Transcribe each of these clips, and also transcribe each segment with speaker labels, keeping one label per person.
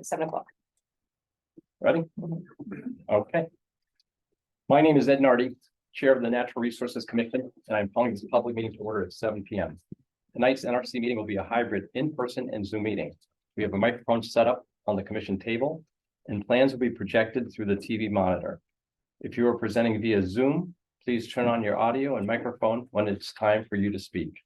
Speaker 1: at 7 o'clock.
Speaker 2: Ready? Okay. My name is Ed Nardi, Chair of the Natural Resources Commission, and I'm calling this public meeting to order at 7 p.m. Tonight's NRC meeting will be a hybrid in-person and Zoom meeting. We have a microphone set up on the commission table, and plans will be projected through the TV monitor. If you are presenting via Zoom, please turn on your audio and microphone when it's time for you to speak.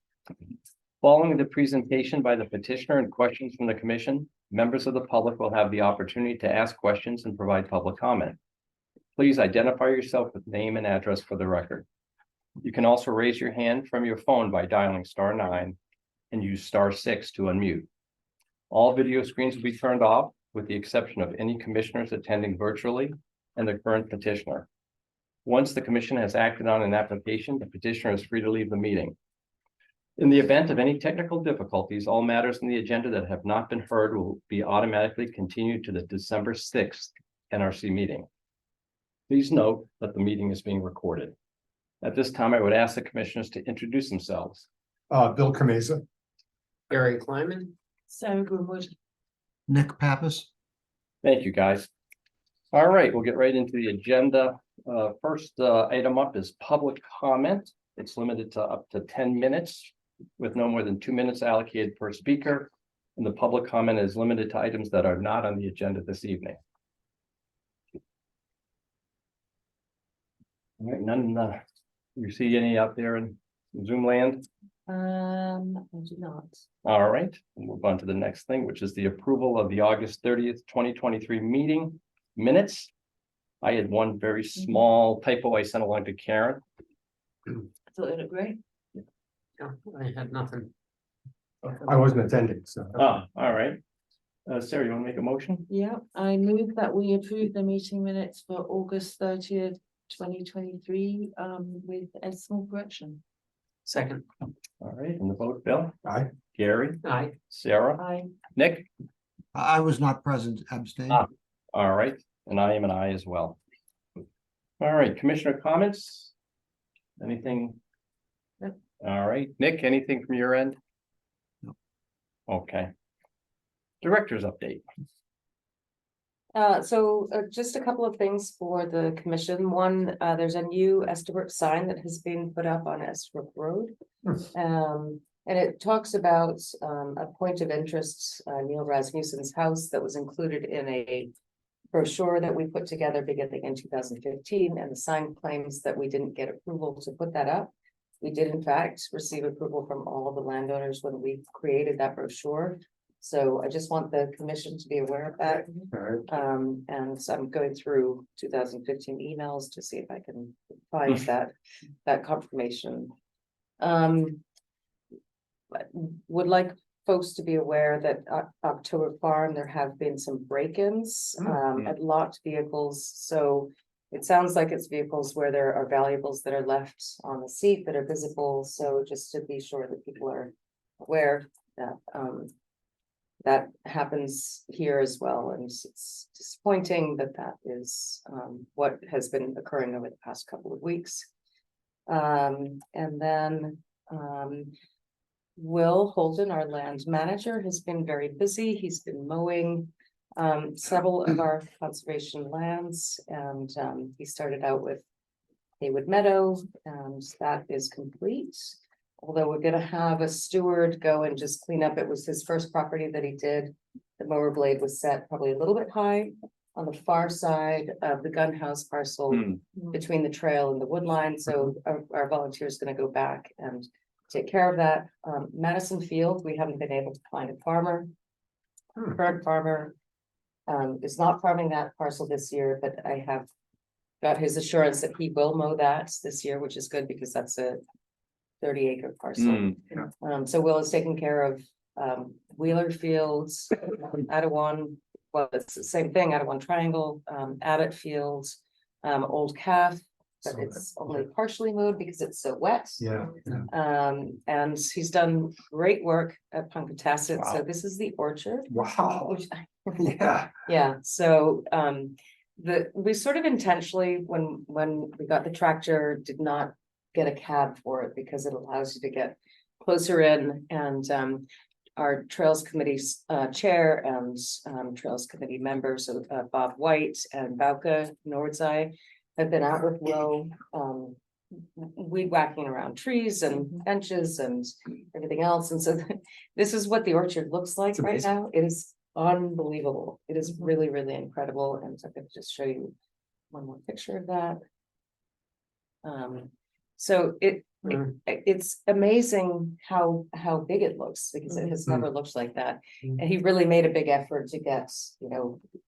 Speaker 2: Following the presentation by the petitioner and questions from the commission, members of the public will have the opportunity to ask questions and provide public comment. Please identify yourself with name and address for the record. You can also raise your hand from your phone by dialing *9 and use *6 to unmute. All video screens will be turned off with the exception of any commissioners attending virtually and the current petitioner. Once the commission has acted on an application, the petitioner is free to leave the meeting. In the event of any technical difficulties, all matters on the agenda that have not been heard will be automatically continued to the December 6th NRC meeting. Please note that the meeting is being recorded. At this time, I would ask the commissioners to introduce themselves.
Speaker 3: Bill Cremeza.
Speaker 4: Gary Kleiman.
Speaker 1: Sarah Greenwood.
Speaker 5: Nick Pappas.
Speaker 2: Thank you, guys. All right, we'll get right into the agenda. First item up is public comment. It's limited to up to 10 minutes with no more than 2 minutes allocated per speaker. And the public comment is limited to items that are not on the agenda this evening. All right, none, you see any out there in Zoom land?
Speaker 1: I do not.
Speaker 2: All right, we'll move on to the next thing, which is the approval of the August 30th, 2023 meeting minutes. I had one very small typo I sent along to Karen.
Speaker 1: I thought it looked great.
Speaker 4: No, I had nothing.
Speaker 3: I wasn't attending, so.
Speaker 2: Oh, all right. Sarah, you want to make a motion?
Speaker 6: Yeah, I move that we approve the meeting minutes for August 30th, 2023, with a small correction.
Speaker 4: Second.
Speaker 2: All right, and the vote, Bill?
Speaker 3: Aye.
Speaker 2: Gary?
Speaker 4: Aye.
Speaker 2: Sarah?
Speaker 6: Aye.
Speaker 2: Nick?
Speaker 5: I was not present, abstained.
Speaker 2: Ah. All right, and I am an aye as well. All right, commissioner comments? Anything?
Speaker 6: Nope.
Speaker 2: All right, Nick, anything from your end?
Speaker 5: No.
Speaker 2: Okay. Director's update.
Speaker 1: Just a couple of things for the commission. One, there's a new Estabrook sign that has been put up on Estabrook Road. And it talks about a point of interest, Neil Rasmussen's house, that was included in a brochure that we put together beginning in 2015, and the sign claims that we didn't get approval to put that up. We did in fact receive approval from all the landowners when we created that brochure. So I just want the commission to be aware of that.
Speaker 3: All right.
Speaker 1: And so I'm going through 2015 emails to see if I can find that confirmation. Would like folks to be aware that October Farm, there have been some break-ins at locked vehicles. So it sounds like it's vehicles where there are valuables that are left on the seat that are visible. So just to be sure that people are aware that that happens here as well. And it's disappointing that that is what has been occurring over the past couple of weeks. And then Will Holden, our land manager, has been very busy. He's been mowing several of our conservation lands, and he started out with Haywood Meadow, and that is complete. Although we're going to have a steward go and just clean up. It was his first property that he did. The mower blade was set probably a little bit high on the far side of the gun house parcel between the trail and the wood line. So our volunteer is going to go back and take care of that. Madison Field, we haven't been able to find a farmer. Current farmer is not farming that parcel this year, but I have got his assurance that he will mow that this year, which is good because that's a 30-acre parcel. So Will is taking care of Wheeler Fields, Adawan, well, it's the same thing, Adawan Triangle, Abbott Fields, Old Calf, but it's only partially mowed because it's so wet.
Speaker 3: Yeah.
Speaker 1: And he's done great work at Punkatasset.
Speaker 3: Wow.
Speaker 1: So this is the orchard.
Speaker 3: Wow.
Speaker 1: Which,
Speaker 3: Yeah.
Speaker 1: yeah, so we sort of intentionally, when we got the tractor, did not get a cab for it because it allows you to get closer in, and our Trails Committee's chair and Trails Committee members, so Bob White and Bauke Nordzai have been out with Will, weed whacking around trees and benches and everything else. And so this is what the orchard looks like
Speaker 3: It's
Speaker 1: right
Speaker 3: amazing.
Speaker 1: now. It is unbelievable. It is really, really incredible. And so I could just show you one more picture of that. So it's amazing how big it looks, because it has never looked like that. And he really made a big effort to get,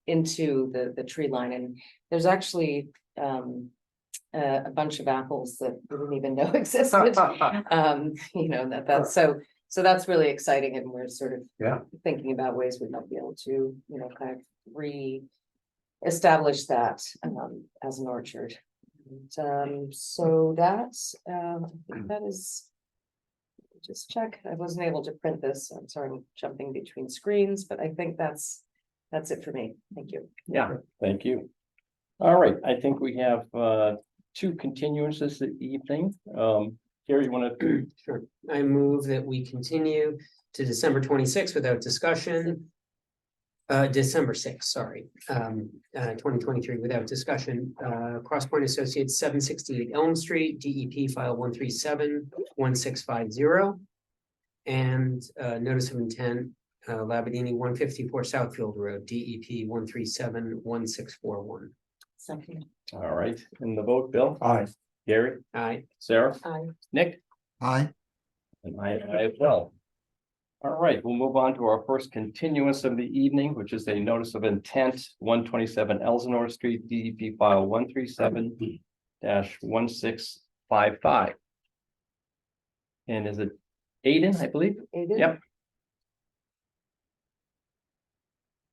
Speaker 1: into the tree line, and there's actually a bunch of apples that we didn't even know existed. So that's really exciting, and we're sort of
Speaker 3: Yeah.
Speaker 1: thinking about ways we might be able to, kind of re-establish that as an orchard. And, so that's, I think that is. Just check, I wasn't able to print this, I'm sorry, I'm jumping between screens, but I think that's it for me, thank you.
Speaker 2: Yeah, thank you. All right, I think we have two continuances this evening. Gary, you want to?
Speaker 4: Sure. I move that we continue to December 26th without discussion. December 6th, sorry, 2023 without discussion. Crosspoint Associates, 768 Elm Street, DEP file 137-1650. And notice of intent, Labadini 154 Southfield Road, DEP 137-1641.
Speaker 1: Second.
Speaker 2: All right, and the vote, Bill,
Speaker 3: Aye.
Speaker 2: Gary,
Speaker 4: Aye.
Speaker 2: Sarah,
Speaker 1: Aye.
Speaker 2: Nick,
Speaker 5: Aye.
Speaker 2: and I as well. All right, we'll move on to our first continuance of the evening, which is a notice of intent, 127 Elsinore Street, DEP file 137-1655. And is it Aiden, I believe?
Speaker 1: Aiden?
Speaker 2: Yep.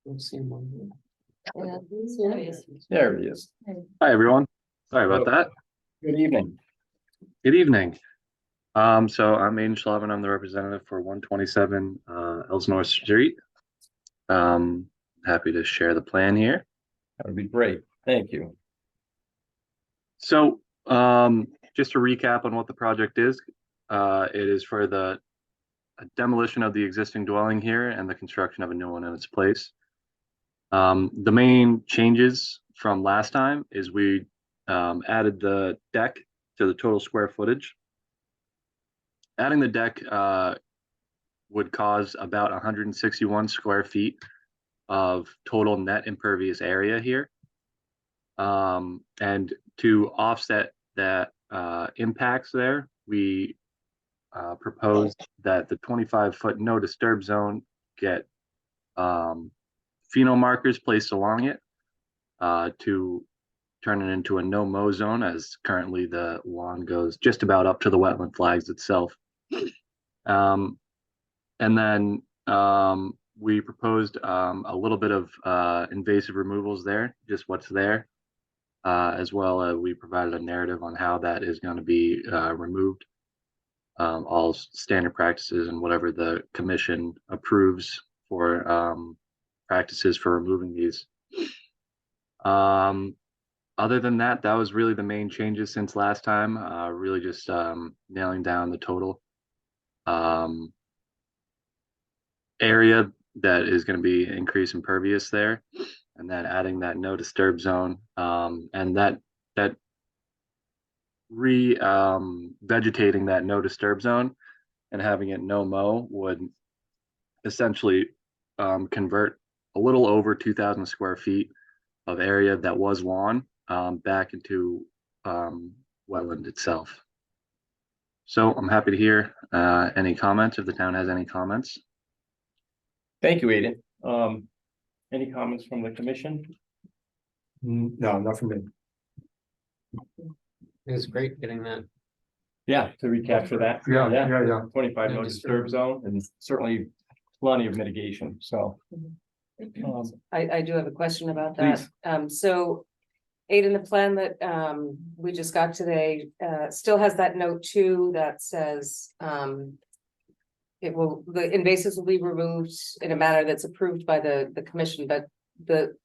Speaker 4: We'll see him on here.
Speaker 1: Yeah.
Speaker 2: There he is.
Speaker 7: Hi, everyone. Sorry about that.
Speaker 2: Good evening.
Speaker 7: Good evening. So I'm Aiden Schlavin. I'm the representative for 127 Elsinore Street. Happy to share the plan here.
Speaker 2: That would be great. Thank you.
Speaker 7: So just to recap on what the project is, it is for the demolition of the existing dwelling here and the construction of a new one in its place. The main changes from last time is we added the deck to the total square footage. Adding the deck would cause about 161 square feet of total net impervious area here. And to offset that impacts there, we proposed that the 25-foot no disturb zone get pheno markers placed along it to turn it into a no mow zone, as currently the lawn goes just about up to the wetland flags itself. And then we proposed a little bit of invasive removals there, just what's there, as well as we provided a narrative on how that is going to be removed. All standard practices and whatever the commission approves for practices for removing these. Other than that, that was really the main changes since last time, really just nailing down the total area that is going to be increased impervious there, and then adding that no disturb zone, and that vegetating that no disturb zone and having it no mow would essentially convert a little over 2,000 square feet of area that was lawn back into wetland itself. So I'm happy to hear any comments if the town has any comments.
Speaker 2: Thank you, Aiden. Any comments from the commission?
Speaker 3: No, not for me.
Speaker 4: It was great getting that.
Speaker 2: Yeah, to recapture that.
Speaker 3: Yeah.
Speaker 2: 25
Speaker 4: No
Speaker 2: no disturb zone, and certainly plenty of mitigation, so.
Speaker 1: I do have a question about that. So Aiden, the plan that we just got today still has that note 2 that says the invasives will be removed in a manner that's approved by the commission, but the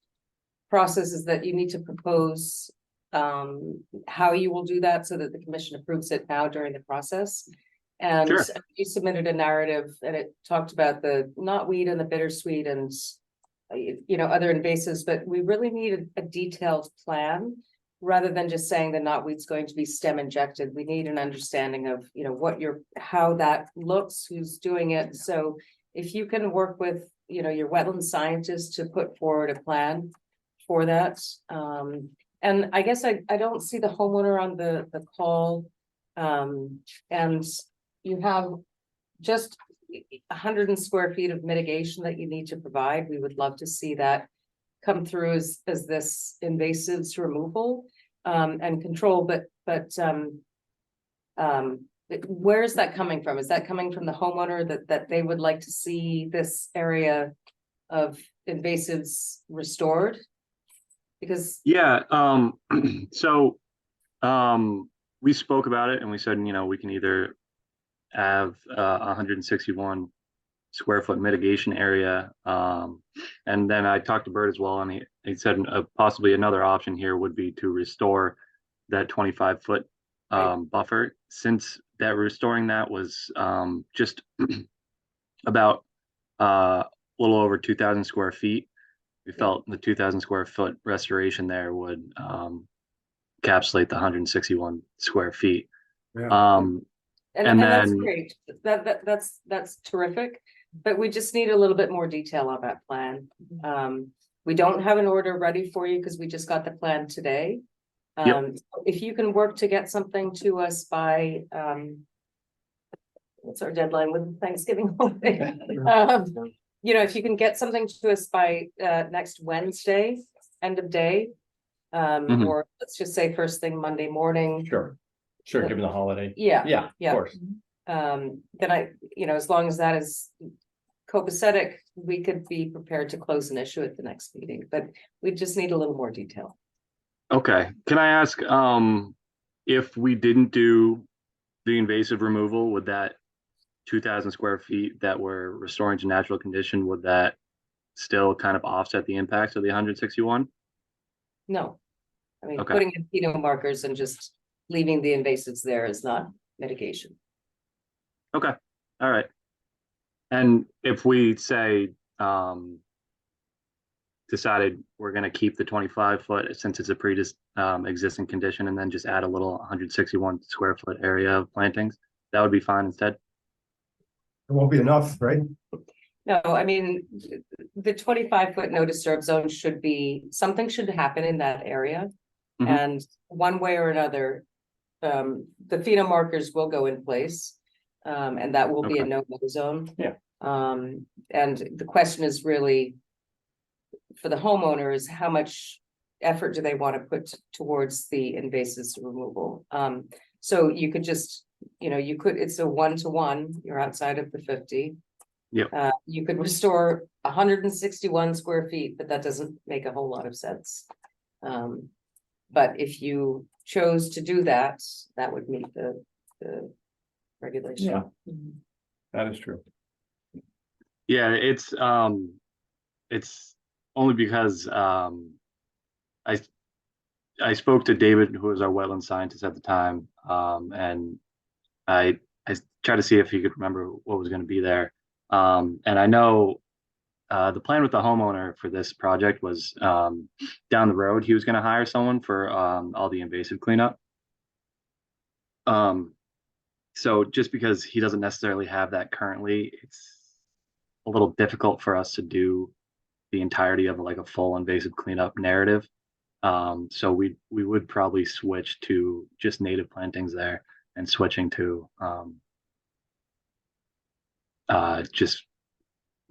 Speaker 1: process is that you need to propose how you will do that so that the commission approves it now during the process. And
Speaker 7: Sure.
Speaker 1: you submitted a narrative and it talked about the knotweed and the bittersweet and other invasives, but we really need a detailed plan rather than just saying the knotweed's going to be stem injected. We need an understanding of, how that looks, who's doing it. So if you can work with, your wetland scientist to put forward a plan for that. And I guess I don't see the homeowner on the call. And you have just 100 square feet of mitigation that you need to provide. We would love to see that come through as this invasives removal and control, but where is that coming from? Is that coming from the homeowner that they would like to see this area of invasives restored? Because
Speaker 7: Yeah, so we spoke about it and we said, we can either have 161 square foot mitigation area. And then I talked to Bert as well, and he said possibly another option here would be to restore that 25-foot buffer, since that restoring that was just about a little over 2,000 square feet. We felt the 2,000 square foot restoration there would encapsulate the 161 square feet.
Speaker 3: Yeah.
Speaker 1: And that's
Speaker 7: then
Speaker 1: great. That's terrific, but we just need a little bit more detail on that plan. We don't have an order ready for you because we just got the plan today. If you can work to get something to us by, what's our deadline with Thanksgiving holiday? If you can get something to us by next Wednesday, end of day,
Speaker 7: Mhm.
Speaker 1: or let's just say first thing Monday morning.
Speaker 2: Sure, given the holiday.
Speaker 1: Yeah,
Speaker 2: Yeah,
Speaker 1: yeah.
Speaker 2: of course.
Speaker 1: Then as long as that is copacetic, we could be prepared to close an issue at the next meeting, but we just need a little more detail.
Speaker 7: Okay, can I ask, if we didn't do the invasive removal, would that 2,000 square feet that we're restoring to natural condition, would that still kind of offset the impacts of the 161?
Speaker 1: No. I mean,
Speaker 7: Okay.
Speaker 1: putting in pheno markers and just leaving the invasives there is not mitigation.
Speaker 7: Okay, all right. And if we say, decided we're gonna keep the 25-foot since it's a existing condition, and then just add a little 161 square foot area of plantings, that would be fine instead?
Speaker 3: It won't be enough, right?
Speaker 1: No, I mean, the 25-foot no disturb zone something should happen in that area.
Speaker 7: Mhm.
Speaker 1: And one way or another, the pheno markers will go in place. And that will be a
Speaker 7: Okay.
Speaker 1: no-go zone.
Speaker 2: Yeah.
Speaker 1: And the question is really for the homeowners, how much effort do they want to put towards the invasives removal? So you could just, it's a 1-to-1, you're outside of the 50.
Speaker 7: Yep.
Speaker 1: You could restore 161 square feet, but that doesn't make a whole lot of sense. But if you chose to do that, that would meet the regulation.
Speaker 2: Yeah. That is true.
Speaker 7: Yeah, it's only because I spoke to David, who was our wetland scientist at the time, and I tried to see if he could remember what was going to be there. And I know the plan with the homeowner for this project was down the road, he was going to hire someone for all the invasive cleanup. So just because he doesn't necessarily have that currently, it's a little difficult for us to do the entirety of like a full invasive cleanup narrative. So we would probably switch to just native plantings there and switching to just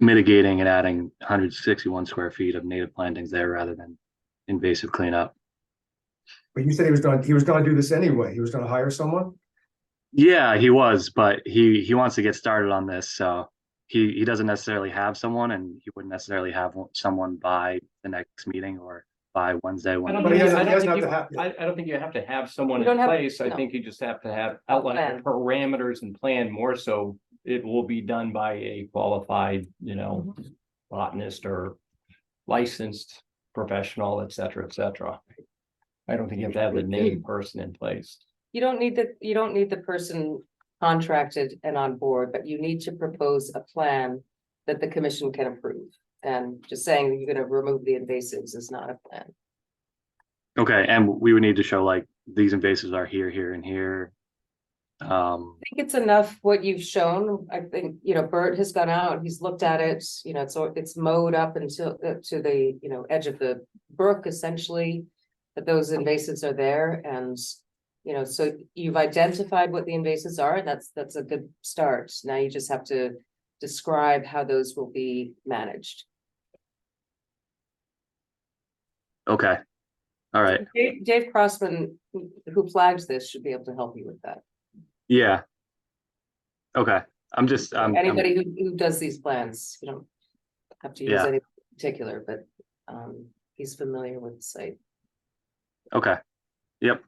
Speaker 7: mitigating and adding 161 square feet of native plantings there rather than invasive cleanup.
Speaker 3: But you said he was gonna do this anyway. He was gonna hire someone?
Speaker 7: Yeah, he was, but he wants to get started on this, so he doesn't necessarily have someone, and he wouldn't necessarily have someone by the next meeting or by Wednesday.
Speaker 2: I
Speaker 7: When
Speaker 2: don't
Speaker 3: But
Speaker 2: think
Speaker 3: he
Speaker 2: you-
Speaker 3: doesn't-
Speaker 2: I
Speaker 3: he
Speaker 2: don't
Speaker 3: doesn't
Speaker 2: think
Speaker 3: have
Speaker 2: you-
Speaker 3: to have-
Speaker 2: I don't think you have to have someone
Speaker 1: You
Speaker 2: in
Speaker 1: don't have-
Speaker 2: place. I
Speaker 1: no.
Speaker 2: think you just have to have outline
Speaker 1: Plan.
Speaker 2: parameters and plan more so it will be done by a qualified, botanist or licensed professional, et cetera, et cetera. I don't think you have to have the named person in place.
Speaker 1: You don't need the person contracted and on board, but you need to propose a plan that the commission can approve. And just saying that you're gonna remove the invasives is not a plan.
Speaker 7: Okay, and we would need to show like these invasives are here, here, and here.
Speaker 1: I think it's enough what you've shown. I think, Bert has gone out, he's looked at it, so it's mowed up until to the, edge of the brook essentially. But those invasives are there and, so you've identified what the invasives are, and that's a good start. Now you just have to describe how those will be managed.
Speaker 7: Okay, all right,
Speaker 1: Dave Crossman, who flags this, should be able to help you with that.
Speaker 7: yeah. Okay, I'm
Speaker 1: Anybody who does these plans, you don't have to use
Speaker 7: Yeah.
Speaker 1: any particular, but he's familiar with the site.
Speaker 7: okay. Yep,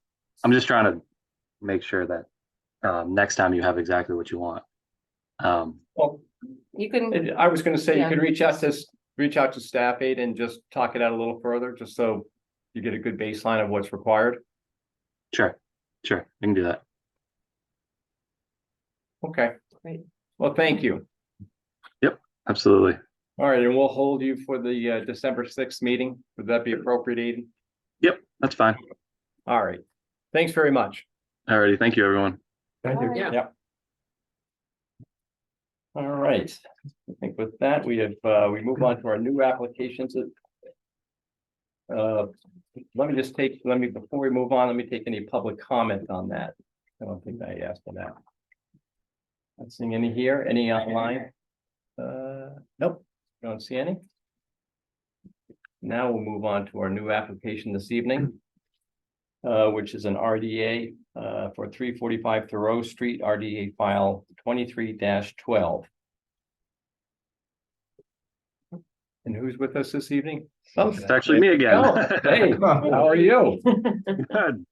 Speaker 7: I'm just trying to make sure that next time you have exactly what you want.
Speaker 2: Well,
Speaker 1: You can,
Speaker 2: I was gonna say, you
Speaker 1: Yeah.
Speaker 2: could reach out to staff aid and just talk it out a little further, just so you get a good baseline of what's required.
Speaker 7: Sure, I can do that.
Speaker 2: Okay.
Speaker 1: Great.
Speaker 2: Well, thank you.
Speaker 7: Absolutely.
Speaker 2: All right, and we'll hold you for the December 6th meeting. Would that be appropriate, Aiden?
Speaker 7: Yep, that's fine.
Speaker 2: All right. Thanks very much.
Speaker 7: Alrighty, thank you, everyone.
Speaker 3: Thank you.
Speaker 4: Yeah.
Speaker 2: Yep. All right. I think with that, we move on to our new applications. Before we move on, let me take any public comment on that. I don't think I asked for that. Not seeing any here, any online? Nope, don't see any. Now we'll move on to our new application this evening. Which is an RDA for 345 Thoreau Street, RDA file 23-12. And who's with us this evening? Oh,
Speaker 7: It's actually me again.
Speaker 2: Oh, hey, how are you?
Speaker 7: Good.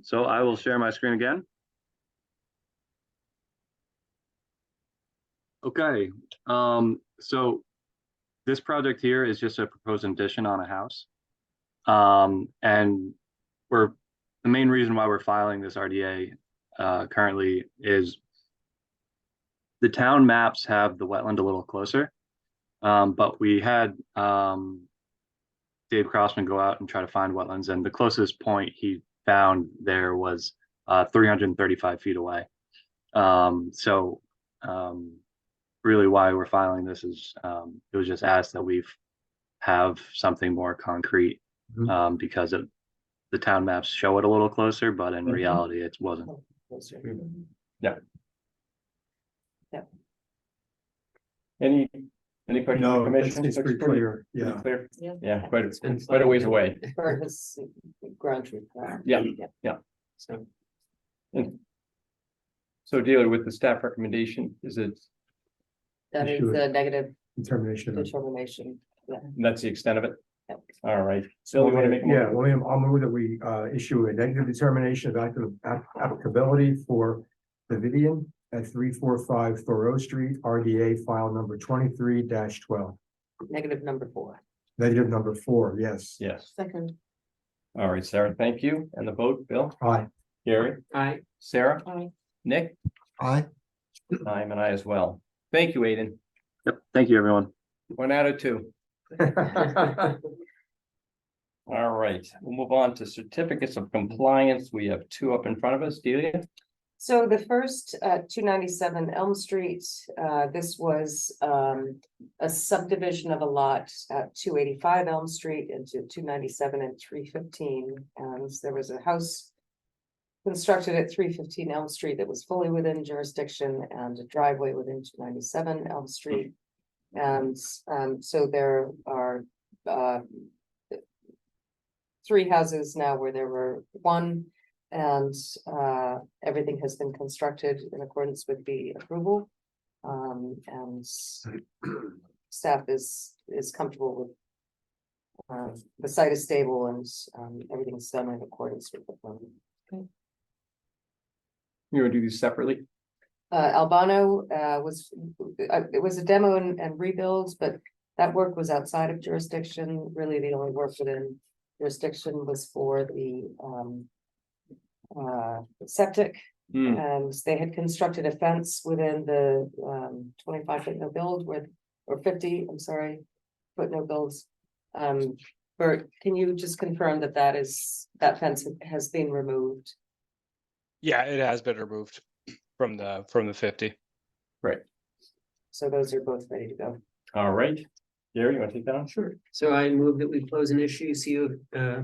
Speaker 7: So I will share my screen again. Okay, so this project here is just a proposed addition on a house. And the main reason why we're filing this RDA currently is the town maps have the wetland a little closer. But we had Dave Crossman go out and try to find wetlands, and the closest point he found there was 335 feet away. Really why we're filing this is it was just asked that we have something more concrete because the town maps show it a little closer, but in reality it wasn't.
Speaker 2: Yeah. Any questions?
Speaker 3: No,
Speaker 2: from the commission?
Speaker 3: it's pretty clear, yeah.
Speaker 2: Pretty clear?
Speaker 1: Yeah.
Speaker 2: Yeah, quite
Speaker 4: been
Speaker 2: a ways away.
Speaker 1: Bert has ground truth.
Speaker 2: Yeah.
Speaker 4: So
Speaker 2: So Delia, with the staff recommendation, is it,
Speaker 1: That is
Speaker 3: Sure.
Speaker 1: the negative
Speaker 3: Determination. of-
Speaker 1: determination.
Speaker 2: that's the extent of it?
Speaker 1: Yep.
Speaker 2: All right. Bill, you want to make? a
Speaker 3: Yeah,
Speaker 2: motion?
Speaker 3: William, I'll move that we issue a negative determination of applicability for the Vivian at 345 Thoreau Street, RDA file number 23-12.
Speaker 1: Negative number 4.
Speaker 3: Negative number 4, yes.
Speaker 2: Yes.
Speaker 6: Second.
Speaker 2: All right, Sarah, thank you. And the vote, Bill,
Speaker 3: Aye.
Speaker 2: Gary,
Speaker 4: I,
Speaker 2: Sarah,
Speaker 6: Aye.
Speaker 2: Nick,
Speaker 5: Aye.
Speaker 2: I'm an I as well. Thank you, Aiden.
Speaker 7: Yep, thank you, everyone.
Speaker 2: 1 out of 2. All right, we'll move on to certificates of compliance. We have 2 up in front of us. Delia?
Speaker 1: So the first, 297 Elm Street, this was a subdivision of a lot at 285 Elm Street into 297 and 315. And there was a house constructed at 315 Elm Street that was fully within jurisdiction, and a driveway within 297 Elm Street. And so there are 3 houses now where there were 1. And everything has been constructed in accordance with the approval. And staff is comfortable with the site is stable and everything's done in accordance with the plan.
Speaker 2: You want to do these separately?
Speaker 1: Albano it was a demo and rebuilds, but that work was outside of jurisdiction. Really, the only work within jurisdiction was for the septic,
Speaker 2: Hmm,
Speaker 1: And they had constructed a fence within the 25 foot no build with, or 50, I'm sorry, foot no builds. Bert, can you just confirm that that fence has been removed?
Speaker 8: Yeah, it has been removed from the 50.
Speaker 2: great.
Speaker 1: So those are both ready to go.
Speaker 2: All right. Gary, you want to take that on?
Speaker 4: Sure. So I move that we close and issue CO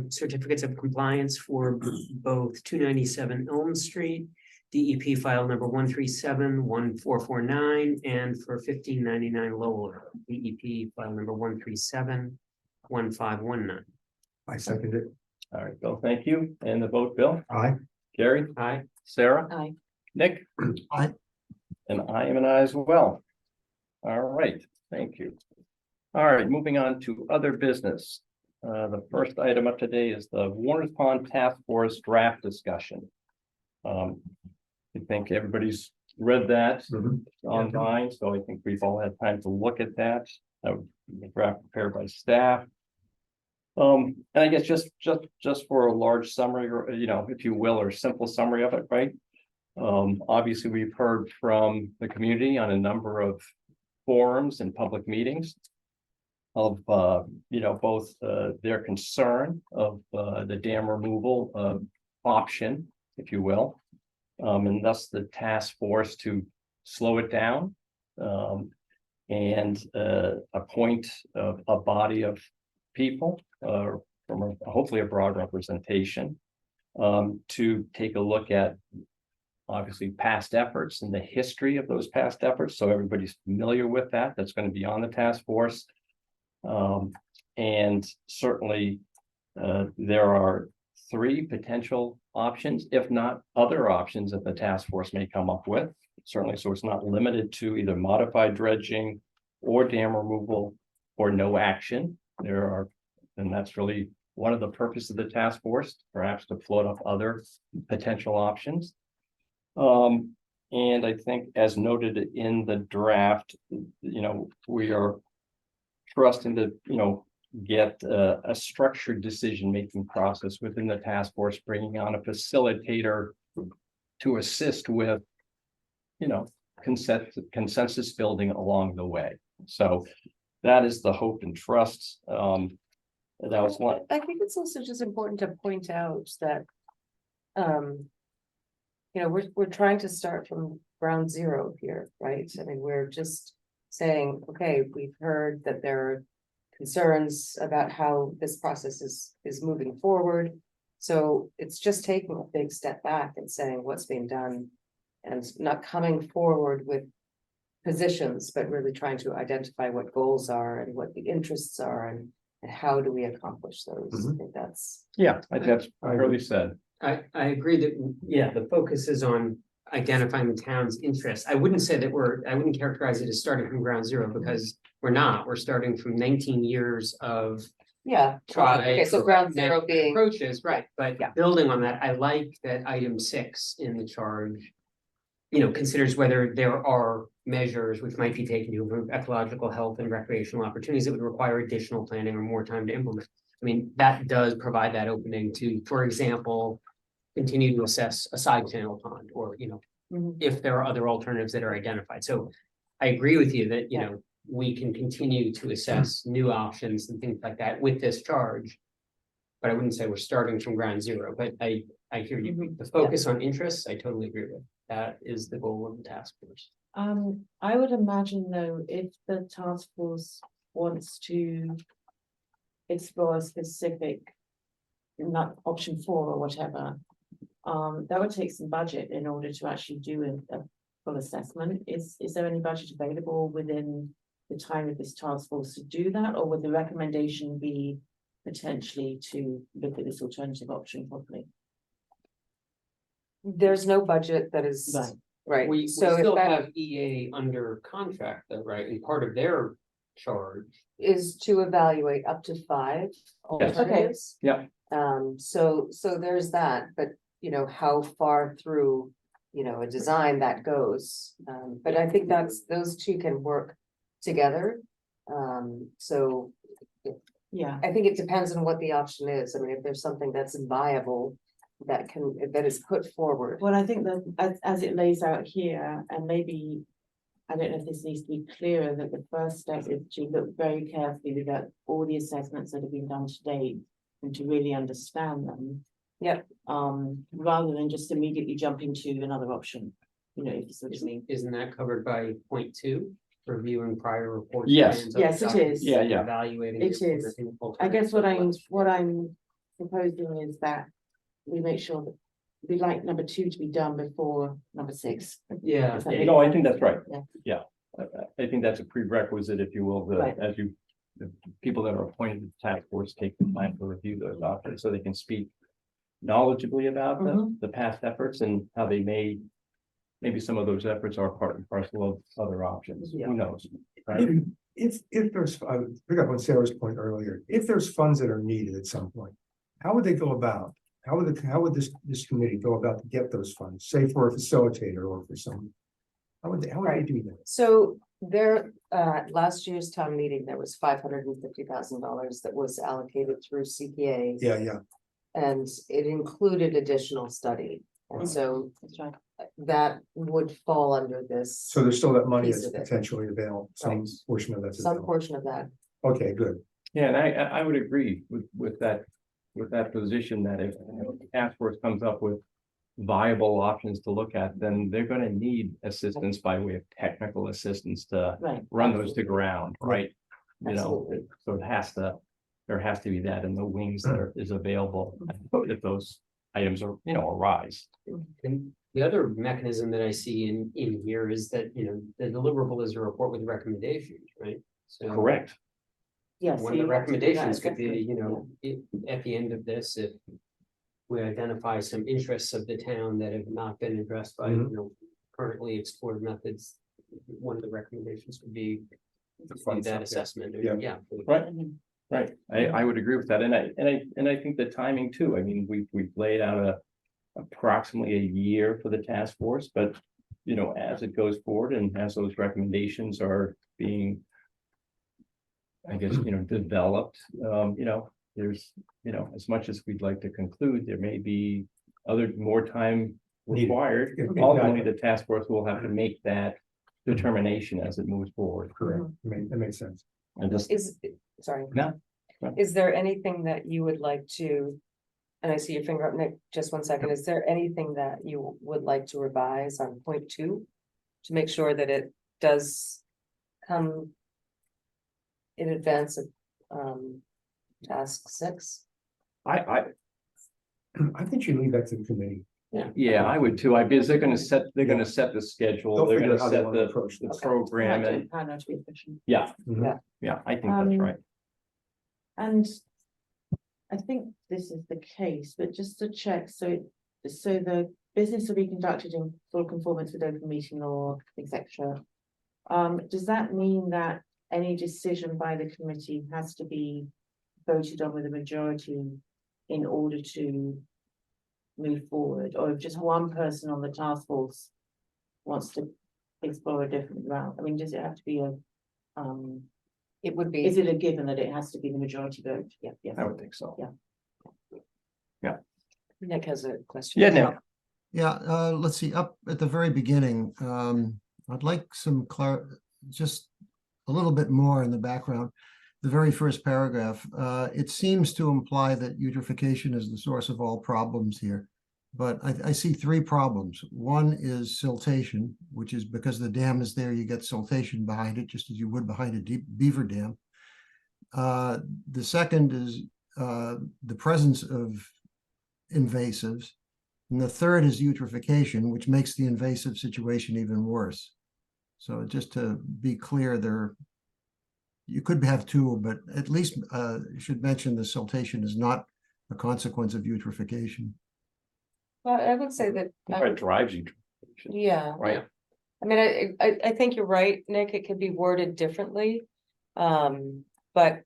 Speaker 4: certificates of compliance for both 297 Elm Street, DEP file number 1371449, and for 1599 Lowell, DEP file number 1371519.
Speaker 3: I second it.
Speaker 2: All right, Bill, thank you. And the vote, Bill,
Speaker 3: Aye.
Speaker 2: Gary,
Speaker 4: Aye.
Speaker 2: Sarah,
Speaker 1: Aye.
Speaker 2: Nick?
Speaker 5: Aye.
Speaker 2: And I am an aye as well. All right, thank you. All right, moving on to other business. The first item up today is the Warner's Pond Task Force draft discussion. I think everybody's read that
Speaker 3: Mhm.
Speaker 2: online, so I think we've all had time to look at that. The draft prepared by staff. And I guess just for a large summary, or, if you will, or simple summary of it, right? Obviously, we've heard from the community on a number of forums and public meetings of, both, their concern of, the dam removal, option, if you will. And thus the task force to slow it down. And, appoint a body of people, from hopefully a broad representation. To take a look at obviously past efforts and the history of those past efforts, so everybody's familiar with that. That's going to be on the task force. And certainly, there are 3 potential options, if not other options that the task force may come up with. Certainly, so it's not limited to either modified dredging or dam removal or no action. And that's really one of the purposes of the task force, perhaps to float up other potential options. And I think as noted in the draft, we are trusting to, get a structured decision-making process within the task force, bringing on a facilitator to assist with, consensus building along the way. So that is the hope and trust. That was one.
Speaker 1: I think it's also just important to point out that. We're trying to start from ground zero here, right? I mean, we're just saying, okay, we've heard that there are concerns about how this process is moving forward. So it's just taking a big step back and saying what's being done and not coming forward with positions, but really trying to identify what goals are and what the interests are and how do we accomplish those. I think that's.
Speaker 2: Yeah, I think that's fairly said.
Speaker 4: I agree that, yeah, the focus is on identifying the town's interests. I wouldn't say that I wouldn't characterize it as starting from ground zero, because we're not. We're starting from 19 years of
Speaker 1: Yeah, okay, so ground zero being,
Speaker 4: approaches, right? But
Speaker 1: Yeah.
Speaker 4: building on that, I like that item 6 in the charge, considers whether there are measures which might be taken to improve ecological health and recreational opportunities that would require additional planning or more time to implement. I mean, that does provide that opening to, for example, continue to assess a side channel pond, or,
Speaker 1: Mhm.
Speaker 4: if there are other alternatives that are identified. So I agree with you that,
Speaker 1: Yeah.
Speaker 4: we can continue to assess new options and things like that with this charge. But I wouldn't say we're starting from ground zero, but I hear you.
Speaker 1: Mhm.
Speaker 4: The focus on interests, I totally agree with. That is the goal of the task force.
Speaker 6: I would imagine though, if the task force wants to explore a specific, not option 4 or whatever, that would take some budget in order to actually do a full assessment. Is there any budget available within the time of this task force to do that, or would the recommendation be potentially to look at this alternative option properly?
Speaker 1: there's no budget that is,
Speaker 6: Right.
Speaker 1: right,
Speaker 4: We
Speaker 1: so if
Speaker 4: still
Speaker 1: that
Speaker 4: have EA under contract though, right? And part of their charge.
Speaker 1: is to evaluate up to 5 alternatives.
Speaker 2: Yeah.
Speaker 1: So there's that, but how far through, a design that goes. But I think those 2 can work together. So
Speaker 6: Yeah,
Speaker 1: I think it depends on what the option is. I mean, if there's something that's viable that is put forward.
Speaker 6: Well, I think that as it lays out here, and maybe, I don't know if this needs to be clearer, that the first step is to look very carefully at all the assessments that have been done to date and to really understand them.
Speaker 1: Yep.
Speaker 6: Rather than just immediately jumping to another option, you know, if you sort of mean.
Speaker 4: Isn't that covered by point 2, reviewing prior reports?
Speaker 2: Yes.
Speaker 4: plans, other
Speaker 6: Yes, it
Speaker 4: documents,
Speaker 6: is.
Speaker 2: Yeah, yeah.
Speaker 4: Evaluating.
Speaker 6: It
Speaker 4: the
Speaker 6: is.
Speaker 4: implementing
Speaker 6: I guess what
Speaker 4: alternatives.
Speaker 6: I'm proposing is that we make sure that we'd like number 2 to be done before number 6.
Speaker 4: Yeah.
Speaker 6: If that
Speaker 2: You
Speaker 6: makes
Speaker 2: know, I
Speaker 6: sense.
Speaker 2: think that's right.
Speaker 6: Yeah.
Speaker 2: Yeah, I think that's a prerequisite, if you will,
Speaker 6: Right.
Speaker 2: as you, the people that are appointed to the task force take the time to review those options, so they can speak knowledgeably about the past efforts and how they may, maybe some of those efforts are part and parcel of other options,
Speaker 4: Yeah.
Speaker 2: who knows, right?
Speaker 3: If there's, pick up on Sarah's point earlier, if there's funds that are needed at some point, how would they go about? How would this committee go about to get those funds, say for a facilitator or for someone? How would they do that?
Speaker 1: So there, last year's town meeting, there was $550,000 that was allocated through CPA.
Speaker 3: Yeah,
Speaker 1: And it included additional study, and so
Speaker 6: That's right.
Speaker 1: that would fall under this.
Speaker 3: so there's still that money
Speaker 1: Piece
Speaker 3: that's
Speaker 1: of it.
Speaker 3: potentially available, some
Speaker 1: Right.
Speaker 3: portion of that's
Speaker 1: Some
Speaker 3: available.
Speaker 1: portion of that.
Speaker 3: Okay, good.
Speaker 2: Yeah, and I would agree with that position, that if the task force comes up with viable options to look at, then they're gonna need assistance by way of technical assistance to
Speaker 6: Right.
Speaker 2: run those to ground, right? You know,
Speaker 1: Absolutely.
Speaker 2: so there has to be that in the wings that is available if those items are, arise.
Speaker 4: And the other mechanism that I see in here is that, the deliverable is a report with recommendations, right? So
Speaker 2: Correct.
Speaker 6: Yes.
Speaker 4: one of the recommendations could be, at the end of this, if we identify some interests of the town that have not been addressed by,
Speaker 3: Mhm.
Speaker 4: currently explored methods, one of the recommendations would be
Speaker 3: The
Speaker 4: do
Speaker 3: fund
Speaker 4: that
Speaker 3: stuff,
Speaker 4: assessment.
Speaker 3: Yeah.
Speaker 4: Yeah.
Speaker 2: Right. Right, I would agree with that, and I think the timing too, I mean, we've laid out approximately a year for the task force, but. As it goes forward and as those recommendations are being. I guess, developed, there's, as much as we'd like to conclude, there may be more time
Speaker 3: Needed.
Speaker 2: required.
Speaker 3: Yeah,
Speaker 2: Ultimately,
Speaker 3: exactly.
Speaker 2: the task force will have to make that determination as it moves forward.
Speaker 3: Correct. That makes sense.
Speaker 2: And just,
Speaker 1: Sorry.
Speaker 2: No.
Speaker 1: Is there anything that you would like to, and I see your finger up, Nick, just one second, is there anything that you would like to revise on point 2? To make sure that it does come in advance of, task 6?
Speaker 2: I
Speaker 3: think you leave that to the committee.
Speaker 2: Yeah, I would too. Because they're gonna set the schedule,
Speaker 3: They'll
Speaker 2: they're
Speaker 3: figure
Speaker 2: gonna
Speaker 3: out how they
Speaker 2: set
Speaker 3: want to
Speaker 2: the
Speaker 3: approach this.
Speaker 2: program and,
Speaker 6: How not to be efficient.
Speaker 2: yeah.
Speaker 3: Mhm.
Speaker 2: Yeah, I think that's right.
Speaker 6: And I think this is the case, but just to check, so the business will be conducted in full conformance with open meeting law, etc. Does that mean that any decision by the committee has to be voted on with a majority in order to move forward, or if just one person on the task force wants to explore a different route? I mean, does it have to be
Speaker 1: It would be.
Speaker 6: is it a given that it has to be the majority vote? Yeah, yes.
Speaker 2: I would think so.
Speaker 6: Yeah.
Speaker 1: Nick has a question.
Speaker 2: Yeah, Nick.
Speaker 5: Yeah, let's see, up at the very beginning, I'd like some just a little bit more in the background. The very first paragraph, it seems to imply that eutrophication is the source of all problems here. But I see 3 problems. One is siltation, which is because the dam is there, you get siltation behind it, just as you would behind a deep beaver dam. The second is the presence of invasives. And the third is eutrophication, which makes the invasive situation even worse. So just to be clear, you could have 2, but at least you should mention the siltation is not a consequence of eutrophication.
Speaker 1: Well, I would say that.
Speaker 2: It drives you.
Speaker 1: Yeah.
Speaker 2: Right.
Speaker 1: I mean, I think you're right, Nick, it could be worded differently. But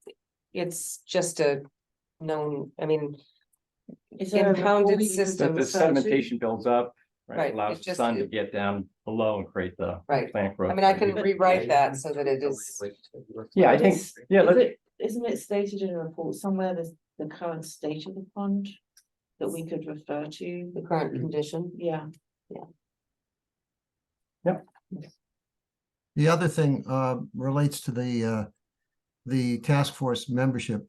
Speaker 1: it's just a known, I mean.
Speaker 6: Is there a
Speaker 1: Impounded
Speaker 6: report you can
Speaker 1: system.
Speaker 2: The sedimentation builds up, right,
Speaker 1: Right,
Speaker 2: allows
Speaker 1: it
Speaker 2: the
Speaker 1: just-
Speaker 2: sun to get down below and create the
Speaker 1: Right.
Speaker 2: plant growth.
Speaker 1: I mean, I can rewrite that so that it is.
Speaker 2: Yeah, I think, yeah,
Speaker 6: Isn't it stated in a report somewhere the current state of the pond? that we could refer to?
Speaker 1: The current condition.
Speaker 6: Yeah,
Speaker 5: The other thing relates to the task force membership.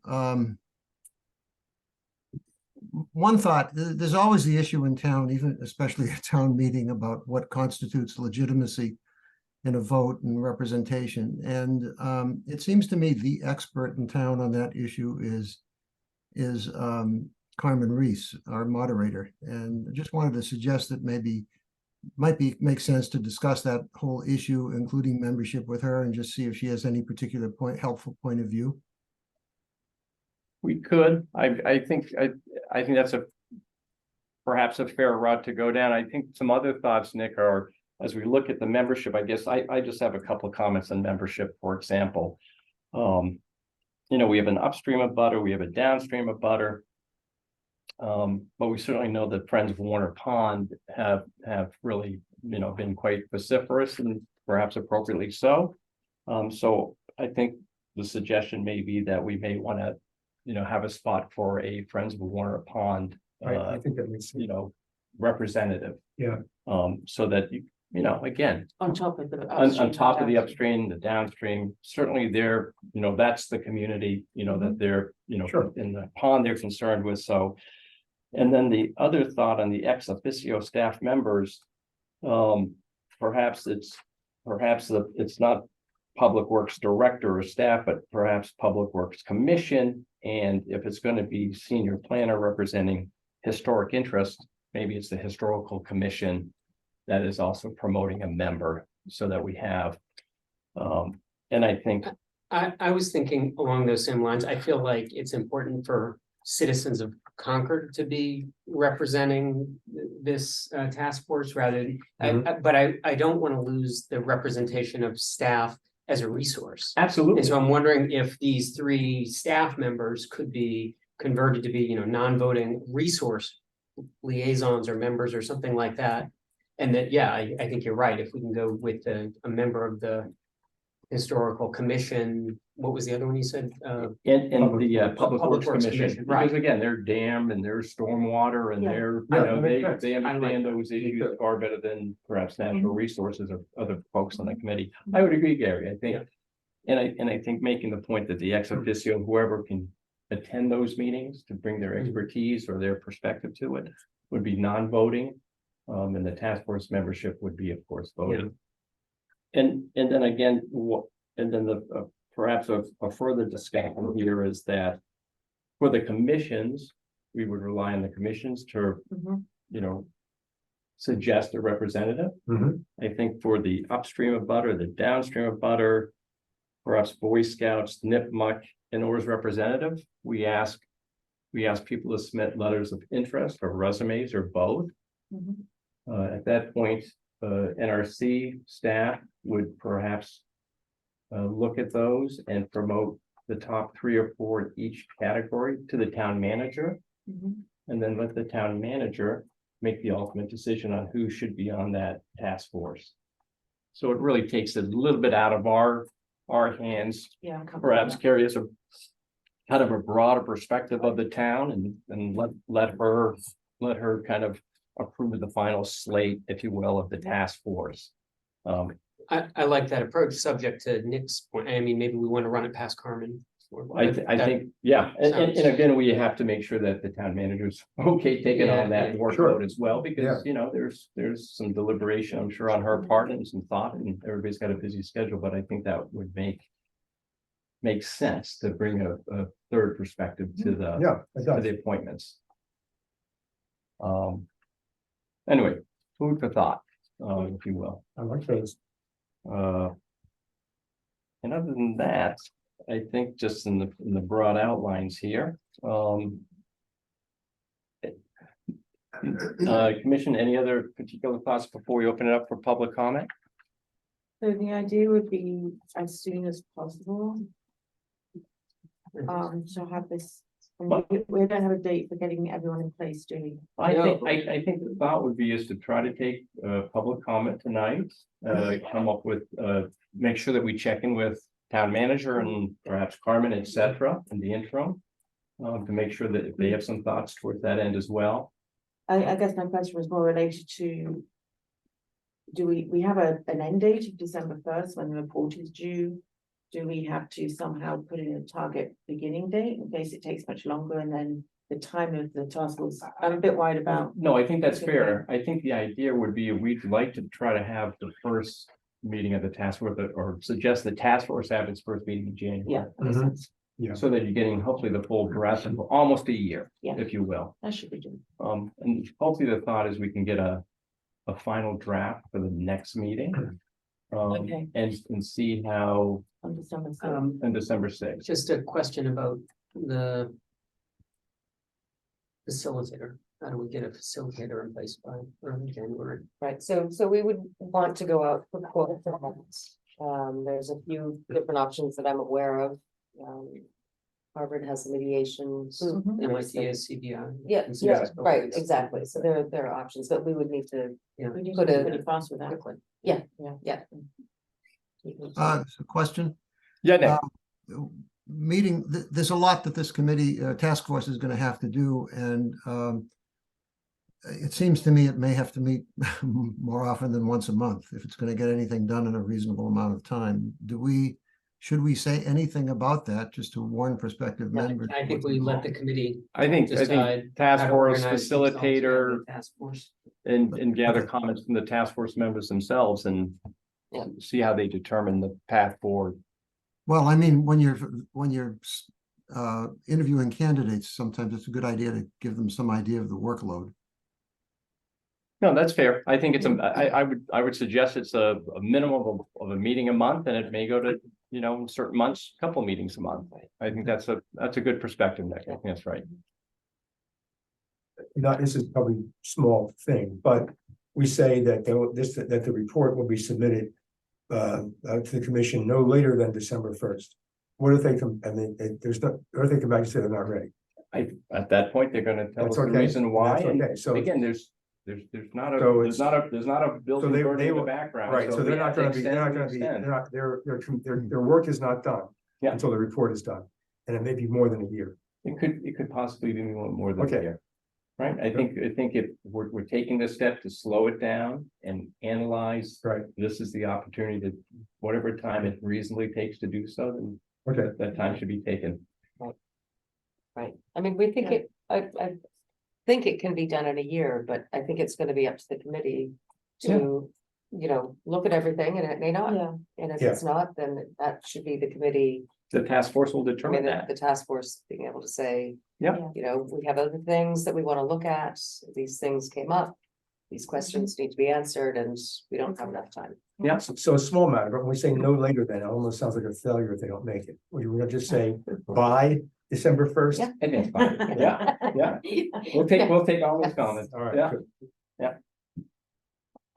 Speaker 5: One thought, there's always the issue in town, even especially a town meeting, about what constitutes legitimacy in a vote and representation. And it seems to me the expert in town on that issue is Carmen Reese, our moderator. And I just wanted to suggest that maybe make sense to discuss that whole issue, including membership, with her, and just see if she has any particular helpful point of view.
Speaker 2: We could, I think that's perhaps a fair route to go down. I think some other thoughts, Nick, are as we look at the membership, I guess I just have a couple of comments on membership, for example. We have an upstream abutter, we have a downstream abutter. But we certainly know that Friends of Warner Pond have really, been quite vociferous and perhaps appropriately so. So I think the suggestion may be that we may want to, have a spot for a Friends of Warner Pond,
Speaker 3: I think that makes sense.
Speaker 2: representative.
Speaker 3: Yeah.
Speaker 2: So that, again,
Speaker 6: on top of the.
Speaker 2: on top of the upstream, the downstream, certainly they're, that's the community, that they're,
Speaker 3: Sure.
Speaker 2: in the pond they're concerned with, so. And then the other thought on the ex officio staff members, perhaps it's not Public Works Director or staff, but perhaps Public Works Commission, and if it's going to be senior planner representing historic interest, maybe it's the Historical Commission that is also promoting a member, so that we have, and I think.
Speaker 4: I was thinking along those same lines. I feel like it's important for citizens of Concord to be representing this task force rather than, but I don't want to lose the representation of staff as a resource.
Speaker 2: Absolutely.
Speaker 4: And so I'm wondering if these 3 staff members could be converted to be, non-voting resource liaisons or members or something like that. And that, yeah, I think you're right. If we can go with a member of the Historical Commission, what was the other one you said?
Speaker 2: And the Public Works Commission, because
Speaker 4: right.
Speaker 2: again, they're dam and they're stormwater and
Speaker 6: Yeah.
Speaker 2: they're,
Speaker 3: that makes sense.
Speaker 2: they
Speaker 4: I like
Speaker 2: understand
Speaker 4: that.
Speaker 2: those issues
Speaker 3: good.
Speaker 2: far better than perhaps natural resources or other folks on the committee. I would agree, Gary, I think. And I think making the point that the ex officio, whoever can attend those meetings to bring their expertise or their perspective to it, would be non-voting. And the task force membership would be, of course, voting. And then again, perhaps a further discussion here is that for the commissions, we would rely on the commissions to, suggest a representative. I think for the upstream abutter, the downstream abutter, perhaps Boy Scouts, NIPMUC, and OR's representative, we ask people to submit letters of interest or resumes or both. At that point, NRC staff would perhaps look at those and promote the top 3 or 4 in each category to the town manager. And then let the town manager make the ultimate decision on who should be on that task force. So it really takes it a little bit out of our hands,
Speaker 6: Yeah.
Speaker 2: perhaps carry us a kind of a broader perspective of the town and let her kind of approve the final slate, if you will, of the task force.
Speaker 4: I like that approach, subject to Nick's point. I mean, maybe we want to run it past Carmen.
Speaker 2: I think, yeah, and again, we have to make sure that the town manager's okay taking on that workload as well, because, there's some deliberation, I'm sure, on her part and some thought, and everybody's got a busy schedule, but I think that would make sense to bring a third perspective to the appointments. Anyway, food for thought, if you will.
Speaker 3: I like those.
Speaker 2: And other than that, I think just in the broad outlines here, Commission, any other particular thoughts before we open it up for public comment?
Speaker 6: So the idea would be as soon as possible. To have this, we don't have a date for getting everyone in place, do we?
Speaker 2: I think the thought would be is to try to take public comment tonight, come up with, make sure that we check in with town manager and perhaps Carmen, et cetera, in the interim. to make sure that they have some thoughts towards that end as well.
Speaker 6: I guess my question was more related to. Do we have an end date of December 1st when the report is due? Do we have to somehow put in a target beginning date in case it takes much longer and then the time of the task force? I'm a bit worried about.
Speaker 2: No, I think that's fair. I think the idea would be, we'd like to try to have the first meeting of the task force, or suggest the task force have its first meeting in January.
Speaker 6: Yeah, that makes
Speaker 3: Mhm.
Speaker 6: sense.
Speaker 3: Yeah.
Speaker 2: So that you're getting hopefully the full breadth of almost a year,
Speaker 6: Yeah.
Speaker 2: if you will.
Speaker 6: That should be done.
Speaker 2: And hopefully the thought is we can get a final draft for the next meeting.
Speaker 6: Okay.
Speaker 2: And see how,
Speaker 6: On December 6th.
Speaker 2: on December sixth.
Speaker 4: Just a question about the facilitator. How do we get a facilitator in place by early January?
Speaker 1: Right, so we would want to go out for quote for that. There's a few different options that I'm aware of. Harvard has the mediation.
Speaker 4: MIT, CBI.
Speaker 1: Yeah,
Speaker 4: and
Speaker 1: yeah,
Speaker 4: CSS.
Speaker 1: right, exactly. So there are options, but we would need to,
Speaker 4: Yeah.
Speaker 6: We need
Speaker 1: Put
Speaker 6: to
Speaker 1: a-
Speaker 6: be pretty fast with that.
Speaker 4: Quickly.
Speaker 1: yeah.
Speaker 5: So question,
Speaker 2: Yeah, Nick.
Speaker 5: meeting, there's a lot that this committee, task force is gonna have to do, and it seems to me it may have to meet more often than once a month if it's gonna get anything done in a reasonable amount of time. Should we say anything about that, just to warn prospective members?
Speaker 4: I think we let the committee
Speaker 2: I think
Speaker 4: decide
Speaker 2: task
Speaker 4: how to
Speaker 2: force
Speaker 4: organize themselves around
Speaker 2: facilitator
Speaker 4: the task force.
Speaker 2: and gather comments from the task force members themselves and
Speaker 1: Yeah.
Speaker 2: see how they determine the path forward.
Speaker 5: Well, I mean, when you're interviewing candidates, sometimes it's a good idea to give them some idea of the workload.
Speaker 2: No, that's fair. I think I would suggest it's a minimum of a meeting a month, and it may go to, certain months, a couple meetings a month. I think that's a good perspective, Nick. I think that's right.
Speaker 3: This is probably a small thing, but we say that that the report will be submitted to the commission no later than December 1st. What if they come, and what if they come back and say they're not ready?
Speaker 2: At that point, they're gonna tell us
Speaker 3: That's
Speaker 2: the
Speaker 3: okay.
Speaker 2: reason why.
Speaker 3: That's
Speaker 2: And
Speaker 3: okay. So
Speaker 2: again, there's not
Speaker 3: So
Speaker 2: a building
Speaker 3: they
Speaker 2: burning in the
Speaker 3: will-
Speaker 2: background.
Speaker 3: right, so
Speaker 2: we
Speaker 3: they're
Speaker 2: have
Speaker 3: not
Speaker 2: to
Speaker 3: gonna be,
Speaker 2: extend,
Speaker 3: they're not
Speaker 2: we
Speaker 3: gonna be,
Speaker 2: extend.
Speaker 3: their work is not done.
Speaker 2: Yeah.
Speaker 3: Until the report is done, and it may be more than a year.
Speaker 2: It could possibly be more than a
Speaker 3: Okay.
Speaker 2: year. Right? I think if we're taking this step to slow it down and analyze.
Speaker 3: Right.
Speaker 2: This is the opportunity to, whatever time it reasonably takes to do so, then
Speaker 3: Okay,
Speaker 2: that time should be taken.
Speaker 1: Right, I mean, we think I think it can be done in a year, but I think it's gonna be up to the committee to, look at everything, and it may not.
Speaker 6: Yeah.
Speaker 1: And if
Speaker 3: Yeah.
Speaker 1: it's not, then that should be the committee,
Speaker 2: The task force will
Speaker 1: I
Speaker 2: determine
Speaker 1: mean,
Speaker 2: that.
Speaker 1: the task force being able to say.
Speaker 2: Yeah.
Speaker 1: We have other things that we wanna look at, these things came up. These questions need to be answered, and we don't have enough time.
Speaker 2: Yeah.
Speaker 3: so a small matter, but when we say no later than, it almost sounds like a failure if they don't make it. We're gonna just say by December 1st?
Speaker 1: Yeah.
Speaker 2: And that's fine. Yeah, yeah. We'll take all those comments.
Speaker 3: All right,
Speaker 2: Yeah.
Speaker 3: good.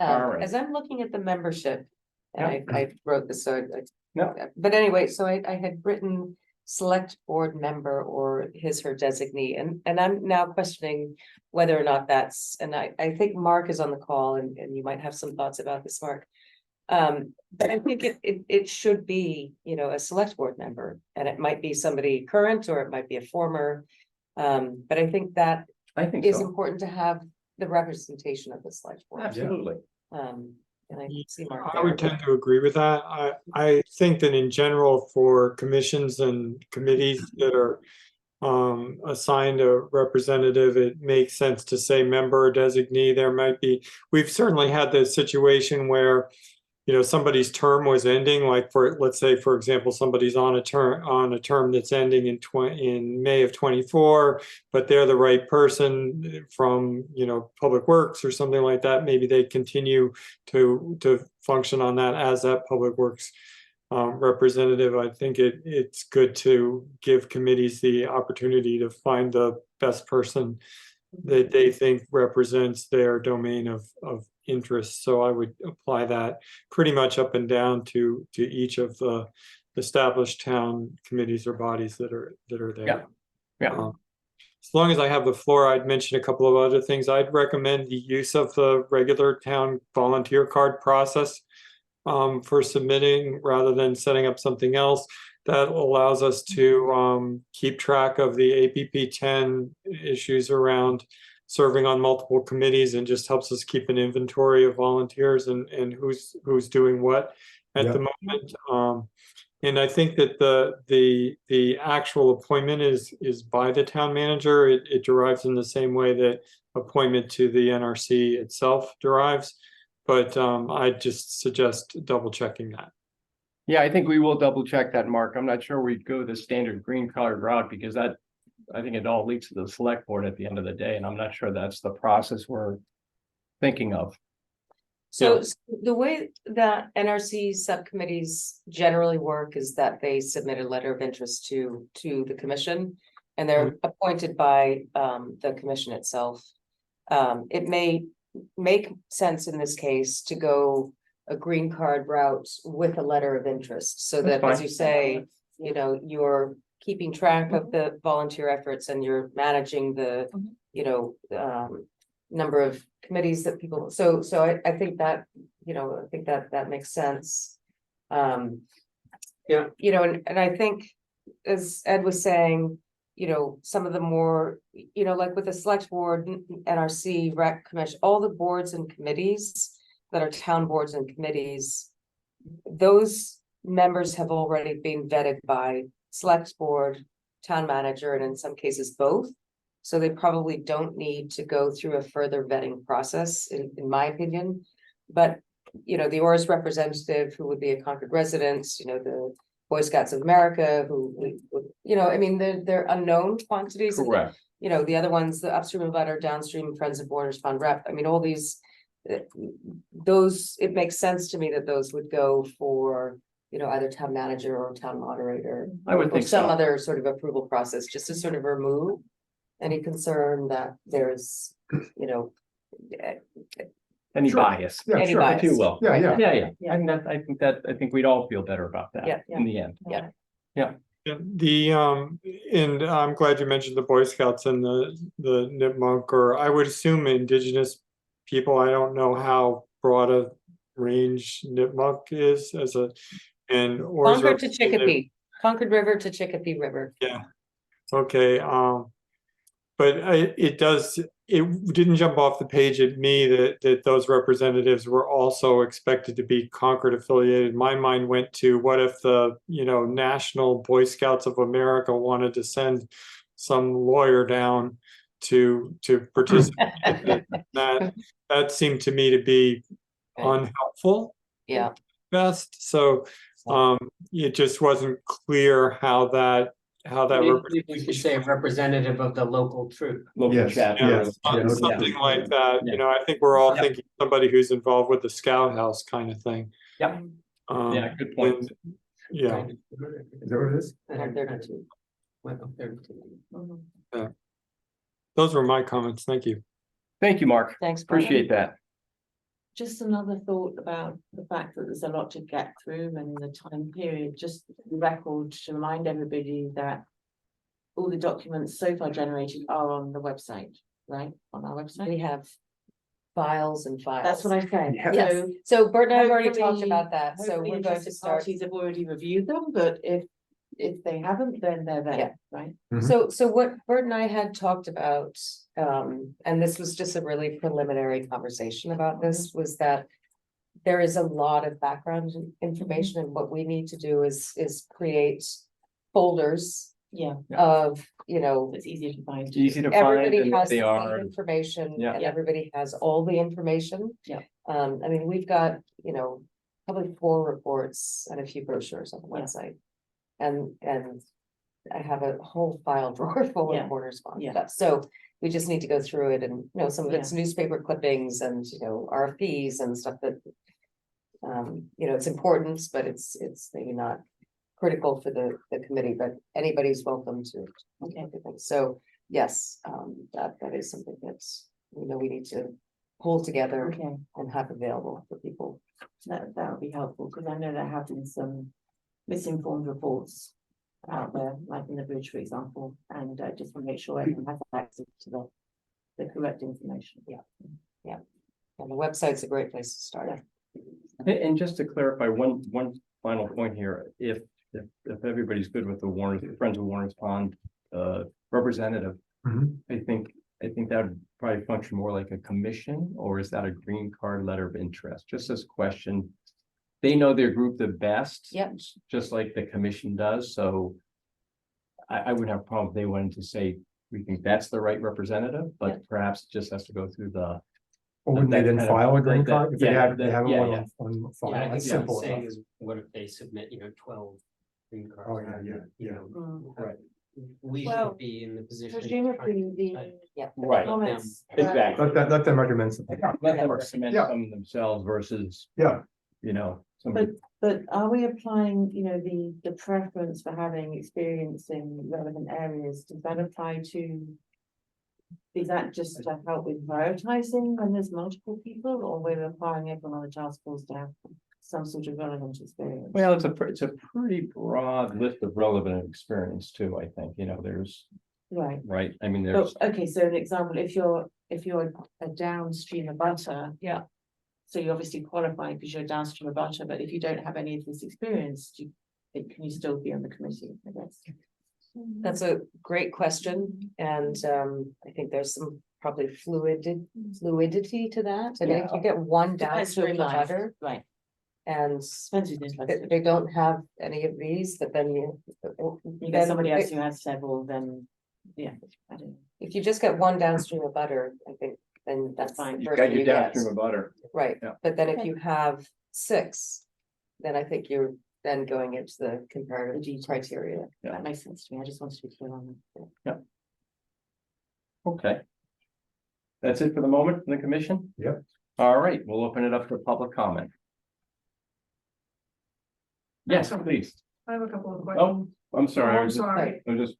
Speaker 2: All right.
Speaker 1: As I'm looking at the membership, and I wrote this, so
Speaker 2: No.
Speaker 1: but anyway, so I had written select board member or his, her designee, and I'm now questioning whether or not that's, and I think Mark is on the call, and you might have some thoughts about this, Mark. But I think it should be, a select board member, and it might be somebody current, or it might be a former. But I think that
Speaker 2: I think
Speaker 1: is
Speaker 2: so.
Speaker 1: important to have the representation of the select board.
Speaker 2: Absolutely.
Speaker 1: And I see Mark
Speaker 9: I would
Speaker 1: there.
Speaker 9: tend to agree with that. I think that in general for commissions and committees that are assigned a representative, it makes sense to say member or designee. There might be, we've certainly had the situation where, somebody's term was ending, like let's say, for example, somebody's on a term that's ending in May of 24, but they're the right person from, Public Works or something like that. Maybe they continue to function on that as that Public Works representative. I think it's good to give committees the opportunity to find the best person that they think represents their domain of interest. So I would apply that pretty much up and down to each of the established town committees or bodies that are there.
Speaker 2: Yeah.
Speaker 9: As long as I have the floor, I'd mention a couple of other things. I'd recommend the use of the regular town volunteer card process for submitting rather than setting up something else. that allows us to keep track of the APP 10 issues around serving on multiple committees, and just helps us keep an inventory of volunteers and who's doing what at the moment. And I think that the actual appointment is by the town manager. It derives in the same way that appointment to the NRC itself derives. But I just suggest double checking that.
Speaker 2: Yeah, I think we will double check that, Mark. I'm not sure we'd go the standard green colored route because that, I think it all leads to the select board at the end of the day, and I'm not sure that's the process we're thinking of.
Speaker 1: So the way that NRC subcommittees generally work is that they submit a letter of interest to the commission. And they're appointed by the commission itself. It may make sense in this case to go a green card route with a letter of interest, so
Speaker 2: That's
Speaker 1: that, as
Speaker 2: fine.
Speaker 1: you say, you know, you're keeping track of the volunteer efforts and you're managing the, you know, number of committees that people, so I think that, you know, I think that makes sense.
Speaker 4: Yeah.
Speaker 1: You know, and I think, as Ed was saying, you know, some of the more, you know, like with the select board, NRC, rec commission, all the boards and committees that are town boards and committees, those members have already been vetted by select board, town manager, and in some cases both. So they probably don't need to go through a further vetting process, in my opinion. But, you know, the Oris representative, who would be a Concord resident, you know, the Boy Scouts of America, who, you know, I mean, they're unknown quantities.
Speaker 2: Correct.
Speaker 1: You know, the other ones, the upstream letter, downstream Friends of Borders Fund rep, I mean, all these, those, it makes sense to me that those would go for, you know, either town manager or town moderator.
Speaker 2: I would
Speaker 1: or
Speaker 2: think
Speaker 1: some
Speaker 2: so.
Speaker 1: other sort of approval process, just to sort of remove any concern that there's, you know,
Speaker 2: Any
Speaker 3: Sure.
Speaker 2: bias,
Speaker 3: Yeah,
Speaker 1: any
Speaker 3: sure.
Speaker 1: bias.
Speaker 2: if you will.
Speaker 3: Yeah, yeah.
Speaker 2: Yeah. I think we'd all feel better about
Speaker 1: Yeah,
Speaker 2: that in the end.
Speaker 1: Yeah.
Speaker 9: Yeah, and I'm glad you mentioned the Boy Scouts and the Nipmunk, or I would assume Indigenous people. I don't know how broad a range Nipmunk is as a, and or is
Speaker 1: Concord to
Speaker 9: representative-
Speaker 1: Chicopee, Concord River to Chicopee River.
Speaker 9: Okay, but it didn't jump off the page at me that those representatives were also expected to be Concord affiliated. My mind went to, what if the, you know, National Boy Scouts of America wanted to send some lawyer down to participate in that seemed to me to be unhelpful
Speaker 1: Yeah,
Speaker 9: best. So it just wasn't clear how that
Speaker 4: Maybe we should say a representative of the local troop.
Speaker 2: Local
Speaker 3: Yes,
Speaker 2: chapter.
Speaker 3: yes.
Speaker 9: Yeah, something like that, you know, I think we're all
Speaker 2: Yeah.
Speaker 9: thinking somebody who's involved with the Scout House kind of thing.
Speaker 2: Yep. Yeah, good point.
Speaker 9: and- Yeah,
Speaker 3: Is that what it is?
Speaker 1: and they're not too.
Speaker 9: those were my comments, thank you.
Speaker 2: Thank you, Mark.
Speaker 1: Thanks. Brian.
Speaker 2: Appreciate that.
Speaker 6: Just another thought about the fact that there's a lot to get through and the time period, just the record to remind everybody that all the documents so far generated are on the website, right? On our
Speaker 1: We
Speaker 6: website.
Speaker 1: have files and files.
Speaker 6: That's what I said.
Speaker 1: Yes,
Speaker 6: So
Speaker 1: so Bert and I have already talked
Speaker 6: hopefully-
Speaker 1: about that, so
Speaker 6: hopefully
Speaker 1: we're going to
Speaker 6: interested
Speaker 1: start.
Speaker 6: parties have already reviewed them, but if they haven't, then they're
Speaker 1: Yeah.
Speaker 6: there, right?
Speaker 1: So what Bert and I had talked about, and this was just a really preliminary conversation about this, was that there is a lot of background information, and what we need to do is create folders
Speaker 6: Yeah,
Speaker 1: of, you know,
Speaker 6: it's easier to find.
Speaker 2: It's easy to find
Speaker 1: everybody
Speaker 2: and what
Speaker 1: has
Speaker 2: they
Speaker 1: the
Speaker 2: are.
Speaker 1: same information,
Speaker 2: Yeah.
Speaker 1: and everybody has all the information.
Speaker 6: Yeah.
Speaker 1: I mean, we've got, you know, probably 4 reports and a few brochures on the
Speaker 6: Yeah.
Speaker 1: website. And I have a whole file drawer full
Speaker 6: Yeah.
Speaker 1: of correspondence
Speaker 6: Yeah.
Speaker 1: stuff, so we just need to go through it, and, you know, some of it's newspaper clippings and, you know, RFPs and stuff that. You know, it's important, but it's maybe not critical for the committee, but anybody's welcome to.
Speaker 6: Okay.
Speaker 1: So, yes, that is something that's, you know, we need to pull together
Speaker 6: Okay,
Speaker 1: and have available for people.
Speaker 6: that would be helpful, because I know there have been some misinformed reports out there, like in the bridge, for example, and I just want to make sure everyone has access to the correct information.
Speaker 1: And the website's a great place to start.
Speaker 2: And just to clarify one final point here, if if everybody's good with the Warren, Friends of Warren's Pond, representative,
Speaker 3: Mhm.
Speaker 2: I think that would probably function more like a commission, or is that a green card letter of interest? Just this question. They know their group the best.
Speaker 1: Yep.
Speaker 2: Just like the commission does, so. I wouldn't have a problem if they wanted to say, we think that's the right representative,
Speaker 1: Yeah.
Speaker 2: but perhaps it just has to go through the.
Speaker 3: Or wouldn't they then
Speaker 2: That kind of-
Speaker 3: file a green
Speaker 2: that-
Speaker 3: card? If they
Speaker 2: yeah,
Speaker 3: have, they
Speaker 2: that-
Speaker 3: have
Speaker 2: yeah,
Speaker 3: one
Speaker 2: yeah.
Speaker 3: on file,
Speaker 4: Yeah, I think
Speaker 3: that's
Speaker 4: what
Speaker 3: simple
Speaker 4: I'm saying
Speaker 3: enough.
Speaker 4: is, what if they submit, 12 green cards?
Speaker 3: Oh, yeah, yeah,
Speaker 4: You
Speaker 3: yeah.
Speaker 4: know,
Speaker 6: Mm.
Speaker 2: Right.
Speaker 4: We
Speaker 6: Well,
Speaker 4: should be in the position.
Speaker 6: Presumably the
Speaker 2: Right,
Speaker 6: comments.
Speaker 2: exactly.
Speaker 3: Let them recommend something.
Speaker 2: Let them cement
Speaker 3: Yeah.
Speaker 2: some themselves versus,
Speaker 3: Yeah,
Speaker 2: somebody.
Speaker 6: But are we applying, the preference for having experience in relevant areas, does that apply to? Is that just to help with prioritizing when there's multiple people, or we're requiring everyone on the task force to have some sort of relevant experience?
Speaker 2: Well, it's a pretty broad list of relevant experience too, I think, there's,
Speaker 6: Right,
Speaker 2: right, I mean,
Speaker 6: but,
Speaker 2: there's,
Speaker 6: okay, so an example, if you're a downstream abutter.
Speaker 1: Yeah.
Speaker 6: So you obviously qualify because you're a downstream abutter, but if you don't have any of this experience, can you still be on the committee, I guess?
Speaker 1: That's a great question, and I think there's some probably fluidity to that. I mean, if you get one
Speaker 6: Depends
Speaker 1: downstream
Speaker 6: who applies.
Speaker 1: abutter
Speaker 6: Right,
Speaker 1: and
Speaker 6: depends who's interested.
Speaker 1: they don't have any of these, but then
Speaker 6: You
Speaker 1: then
Speaker 6: get somebody else
Speaker 1: it-
Speaker 6: who has several, then, yeah, I don't know.
Speaker 1: if you just get one downstream abutter, I think then that's
Speaker 6: Fine.
Speaker 1: the
Speaker 2: you
Speaker 1: person
Speaker 2: got your
Speaker 1: you get.
Speaker 2: downstream of butter.
Speaker 1: Right,
Speaker 2: Yeah.
Speaker 1: but then if
Speaker 6: Okay.
Speaker 1: you have 6, then I think you're then going into the
Speaker 6: The
Speaker 1: comparative
Speaker 6: details.
Speaker 1: criteria.
Speaker 2: Yeah.
Speaker 6: That makes sense to me, I just wanted to be clear on that.
Speaker 2: Okay. That's it for the moment from the commission?
Speaker 3: Yep.
Speaker 2: All right, we'll open it up for public comment. Yes, please.
Speaker 10: I have a couple of
Speaker 2: Oh,
Speaker 10: questions.
Speaker 2: I'm sorry.
Speaker 10: Oh,
Speaker 2: I
Speaker 10: I'm
Speaker 2: was just-
Speaker 10: sorry.
Speaker 2: I was just,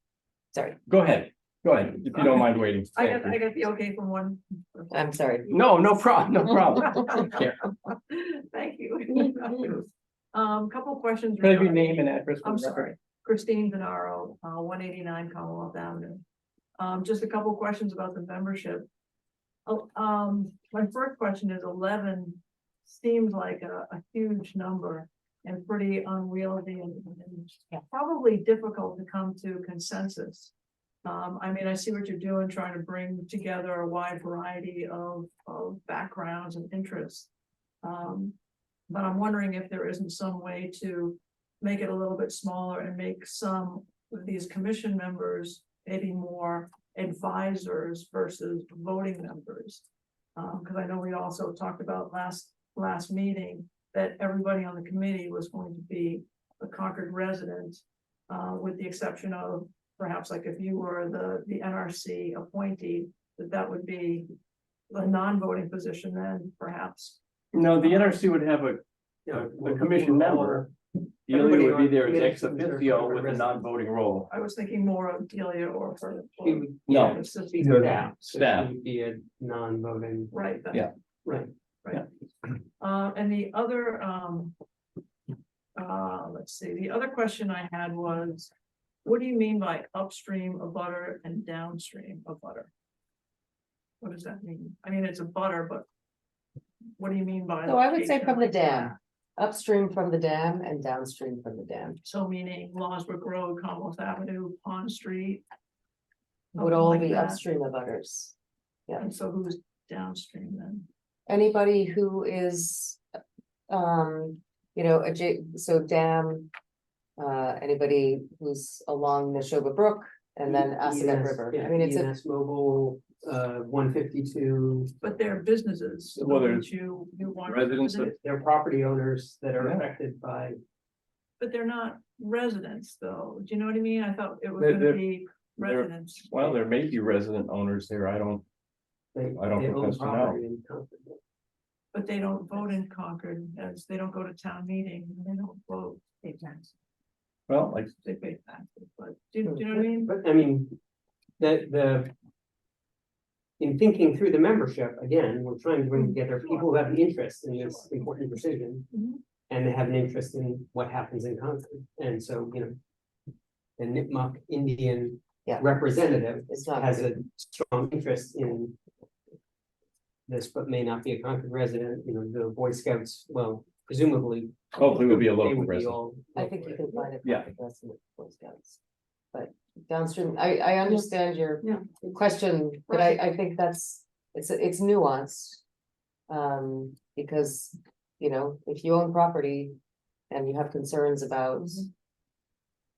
Speaker 1: Sorry,
Speaker 2: go ahead, if you don't mind waiting.
Speaker 10: I
Speaker 2: Thank
Speaker 10: got,
Speaker 2: you.
Speaker 10: I got the okay from one.
Speaker 1: I'm sorry.
Speaker 2: No problem, no problem. Yeah.
Speaker 10: Thank you. Couple of questions.
Speaker 2: Can I have your
Speaker 10: regarding-
Speaker 2: name and address? for
Speaker 10: I'm
Speaker 2: the record?
Speaker 10: sorry, Christine Venaro, 189 Commonwealth Avenue. Just a couple of questions about the membership. Oh, my first question is 11 seems like a huge number and pretty unwieldy and probably difficult to come to consensus. I mean, I see what you're doing, trying to bring together a wide variety of backgrounds and interests. But I'm wondering if there isn't some way to make it a little bit smaller and make some of these commission members maybe more advisors versus voting members. Because I know we also talked about last meeting that everybody on the committee was going to be a Concord resident, with the exception of perhaps like if you were the NRC appointee, that would be a non-voting position then perhaps.
Speaker 2: No, the NRC would have a commission member. Delia
Speaker 4: Everybody
Speaker 2: would be
Speaker 4: on
Speaker 2: there as ex
Speaker 4: commissions are
Speaker 2: officio
Speaker 4: Concord
Speaker 2: with a
Speaker 4: residents.
Speaker 2: non-voting role.
Speaker 10: I was thinking more of Delia or her.
Speaker 4: She would-
Speaker 2: No.
Speaker 4: yeah,
Speaker 10: It's just-
Speaker 4: she's
Speaker 3: Yeah.
Speaker 4: staff, so
Speaker 2: Staff.
Speaker 4: she would be a non-voting,
Speaker 10: Right. that-
Speaker 2: Yeah.
Speaker 4: right.
Speaker 10: Right. And the other, let's see, the other question I had was, what do you mean by upstream of butter and downstream of butter? What does that mean? I mean, it's a butter, but what do you mean by?
Speaker 1: So I would say
Speaker 10: location
Speaker 1: from the
Speaker 10: of
Speaker 1: dam, upstream from the dam and downstream from the dam
Speaker 10: So meaning Lawsbrook Road, Commonwealth Avenue, Pond Street.
Speaker 1: would
Speaker 10: something
Speaker 1: all
Speaker 10: like
Speaker 1: be
Speaker 10: that.
Speaker 1: upstream of others. Yeah,
Speaker 10: And so who's downstream then?
Speaker 1: anybody who is, so dam. Anybody who's along the Neshoba Brook and then Assabet
Speaker 4: EMS,
Speaker 1: River.
Speaker 4: yeah,
Speaker 1: I mean, it's a,
Speaker 4: EMS mobile, 152,
Speaker 10: But they're businesses. so
Speaker 2: Well,
Speaker 10: wouldn't
Speaker 2: there's
Speaker 10: you want.
Speaker 2: residents of-
Speaker 4: they're property owners that are
Speaker 2: Yeah.
Speaker 4: affected by.
Speaker 10: But they're not residents, though. Do you know what I mean? I thought it was
Speaker 2: They're-
Speaker 10: gonna be
Speaker 2: they're-
Speaker 10: residents.
Speaker 2: Well, there may be resident owners there. I don't
Speaker 4: They
Speaker 2: I don't
Speaker 4: they own
Speaker 2: profess to know.
Speaker 4: property in Concord.
Speaker 10: But they don't vote in Concord, as they don't go to town meeting, they don't vote, pay taxes,
Speaker 2: well, like,
Speaker 10: they pay taxes, but do you know what I mean?
Speaker 4: But I mean, the. In thinking through the membership, again, we're trying to bring together people who have an interest in this important decision.
Speaker 10: Mhm.
Speaker 4: And they have an interest in what happens in Concord, and so, the Nipmuc Indian
Speaker 1: Yeah.
Speaker 4: representative
Speaker 1: it's not.
Speaker 4: has a strong interest in. This, but may not be a Concord resident, the Boy Scouts, well, presumably.
Speaker 2: Hopefully we'll be a
Speaker 4: they
Speaker 2: local
Speaker 4: would be
Speaker 2: resident.
Speaker 4: all
Speaker 1: I think you can find it.
Speaker 2: Yeah.
Speaker 1: Boy Scouts. But downstream, I understand your
Speaker 10: Yeah.
Speaker 1: question, but I think it's nuanced. Because, you know, if you own property and you have concerns about,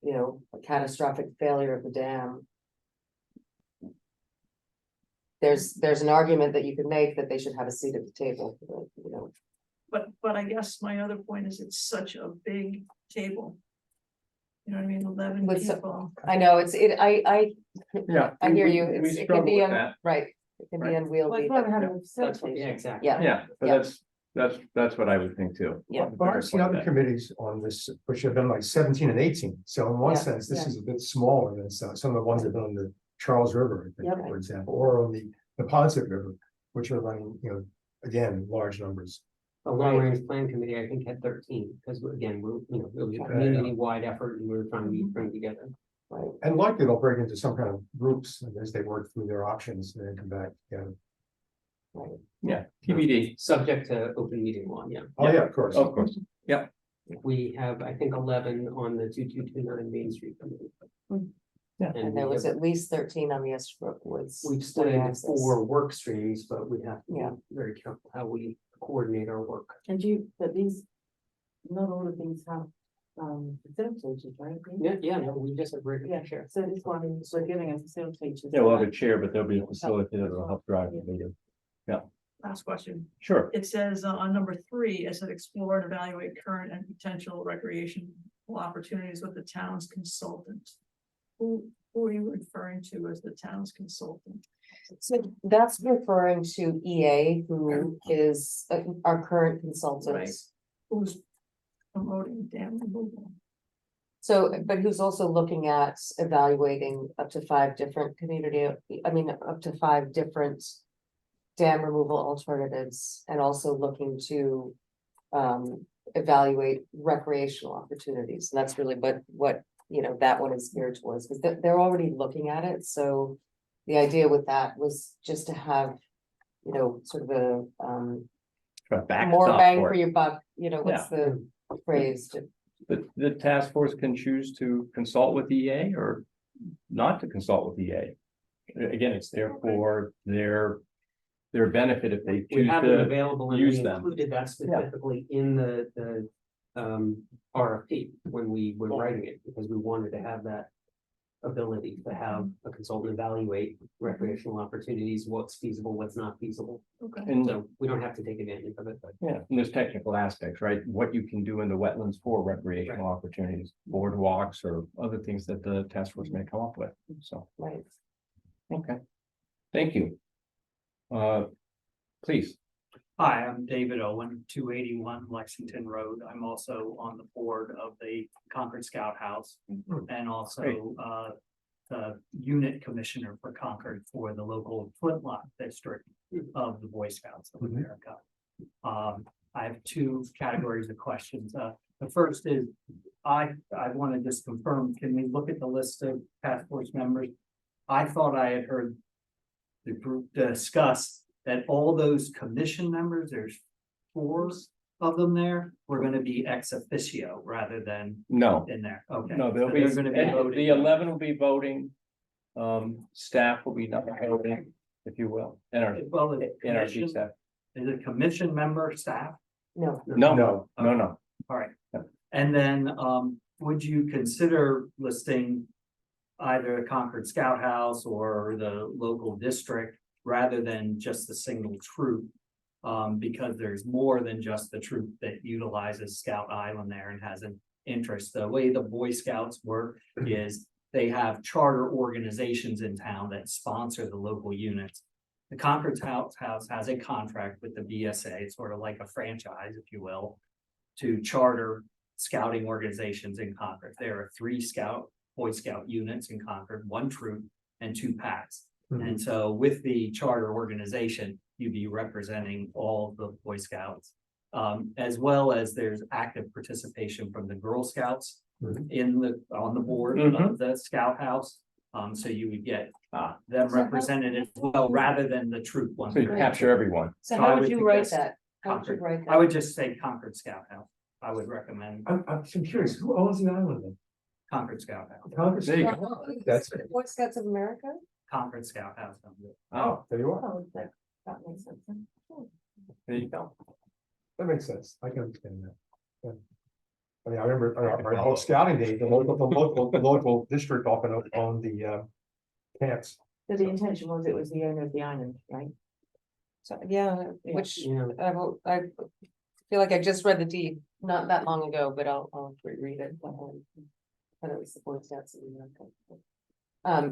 Speaker 1: you know, a catastrophic failure of the dam. There's an argument that you could make that they should have a seat at the table, you know.
Speaker 10: But I guess my other point is it's such a big table. You know what I mean, 11
Speaker 1: With so-
Speaker 10: people.
Speaker 1: I know,
Speaker 2: Yeah.
Speaker 1: I hear
Speaker 2: we-
Speaker 1: you,
Speaker 2: we
Speaker 1: it can
Speaker 2: struggle
Speaker 1: be,
Speaker 2: with that.
Speaker 1: right, it can be
Speaker 2: Right.
Speaker 1: unwieldy.
Speaker 6: Well,
Speaker 1: but-
Speaker 6: having a
Speaker 4: Yeah,
Speaker 6: facilitation.
Speaker 4: exactly.
Speaker 1: Yeah,
Speaker 2: Yeah, but
Speaker 1: Yeah.
Speaker 2: that's what I would think too.
Speaker 1: Yeah.
Speaker 3: But I've seen other committees on this, which have been like 17 and 18, so in one
Speaker 1: Yeah,
Speaker 3: sense, this
Speaker 6: yeah.
Speaker 3: is a bit smaller than some of the ones that have been on the Charles River, I think,
Speaker 6: Yep.
Speaker 3: for example, or on the Ponset River, which are running, you know, again, large numbers.
Speaker 4: The long range plan committee, I think, had 13, because again, it was a community-wide effort and we were trying to bring together.
Speaker 1: right.
Speaker 3: And likely they'll break into some kind of groups as they work through their options and then come back, yeah.
Speaker 2: Yeah, TBD,
Speaker 4: Subject to open meeting law, yeah.
Speaker 3: Oh, yeah, of course.
Speaker 2: of course.
Speaker 4: We have, I think, 11 on the 2229 Main Street committee.
Speaker 2: Yeah.
Speaker 1: And there
Speaker 4: we
Speaker 1: was
Speaker 4: have-
Speaker 1: at least 13 on the Estabrook Woods.
Speaker 4: We've split it into
Speaker 1: access.
Speaker 4: 4 work streams, but we have to
Speaker 1: Yeah.
Speaker 4: be very careful how we coordinate our work.
Speaker 6: And but these, not all of these have, facilitators, right?
Speaker 4: Yeah, no, we just have regular
Speaker 6: Yeah,
Speaker 4: share.
Speaker 6: so this one, we're giving a facilitator.
Speaker 2: Yeah, we'll have a chair, but there'll be a facilitator that'll help drive the meeting.
Speaker 10: Last question.
Speaker 2: Sure.
Speaker 10: It says on number 3, it said explore and evaluate current and potential recreational opportunities with the town's consultant. Who are you referring to as the town's consultant?
Speaker 1: So that's referring to EA, who is our current consultant.
Speaker 10: Right. Who's promoting dam removal?
Speaker 1: So, but who's also looking at evaluating up to 5 different up to 5 different dam removal alternatives, and also looking to evaluate recreational opportunities. And that's really what, you know, that one is geared towards, because they're already looking at it. So the idea with that was just to have, you know, sort of a more bang for your buck, you know, what's the phrase?
Speaker 2: The task force can choose to consult with EA or not to consult with EA. Again, it's there for their benefit if they
Speaker 4: We
Speaker 2: choose
Speaker 4: have them
Speaker 2: to.
Speaker 4: available and
Speaker 2: use
Speaker 4: we
Speaker 2: them.
Speaker 4: included that specifically in the RFP when we were writing it, because we wanted to have that ability to have a consultant evaluate recreational opportunities, what's feasible, what's not feasible.
Speaker 10: Okay.
Speaker 2: And
Speaker 4: So we don't have to take advantage of it, but
Speaker 2: yeah, and there's technical aspects, right? What you can do in the wetlands for recreational opportunities, boardwalks or other things that the task force may come up with. So,
Speaker 1: Right.
Speaker 2: okay. Thank you. Please.
Speaker 11: Hi, I'm David Owen, 281 Lexington Road. I'm also on the board of the Concord Scout House and also the unit commissioner for Concord for the local flintlock district of the Boy Scouts of America. I have 2 categories of questions. The first is, I want to just confirm, can we look at the list of task force members? I thought I had heard the group discuss that all those commission members, there's 4 of them there, were gonna be ex officio rather than
Speaker 2: No,
Speaker 11: in there, okay.
Speaker 2: no,
Speaker 11: So they're gonna be voting.
Speaker 2: the 11 will be voting. Staff will be not voting, if you will,
Speaker 11: Well, the
Speaker 2: NRG
Speaker 11: commission,
Speaker 2: staff.
Speaker 11: is it commission member staff?
Speaker 1: No,
Speaker 2: No, no.
Speaker 11: All right,
Speaker 2: Yeah.
Speaker 11: and then, would you consider listing either Concord Scout House or the local district rather than just the single troop? Because there's more than just the troop that utilizes Scout Island there and has an interest. The way the Boy Scouts work is they have charter organizations in town that sponsor the local units. The Concord House has a contract with the BSA, it's sort of like a franchise, if you will, to charter scouting organizations in Concord. There are 3 Boy Scout units in Concord, 1 troop and 2 packs. And so with the charter organization, you'd be representing all the Boy Scouts. As well as there's active participation from the Girl Scouts on the board of the Scout House. So you would get them represented as well, rather than the troop one.
Speaker 2: So you capture everyone.
Speaker 1: so
Speaker 11: So I
Speaker 1: how
Speaker 11: would
Speaker 1: would you
Speaker 11: think
Speaker 1: write
Speaker 11: that's-
Speaker 1: that? How would you
Speaker 11: Concord,
Speaker 1: write
Speaker 11: I
Speaker 1: that?
Speaker 11: would just say Concord Scout House. I would recommend
Speaker 3: I'm curious, who owns the island then?
Speaker 11: Concord Scout House,
Speaker 3: Congress?
Speaker 2: There you go.
Speaker 1: Oh,
Speaker 3: That's
Speaker 1: the Boy Scouts of America?
Speaker 11: Concord Scout House.
Speaker 3: Oh, there you are.
Speaker 6: Oh, that makes sense. then.
Speaker 2: There you go.
Speaker 3: That makes sense. I can understand that. Yeah. I mean, I remember our whole scouting days, the local district often owned the camps.
Speaker 6: So the intention was it was the owner of the island, right?
Speaker 1: So, yeah,
Speaker 6: Yeah.
Speaker 1: which
Speaker 4: Yeah.
Speaker 1: I feel like I just read the deed not that long ago, but I'll reread it. But it was the Boy Scouts of America.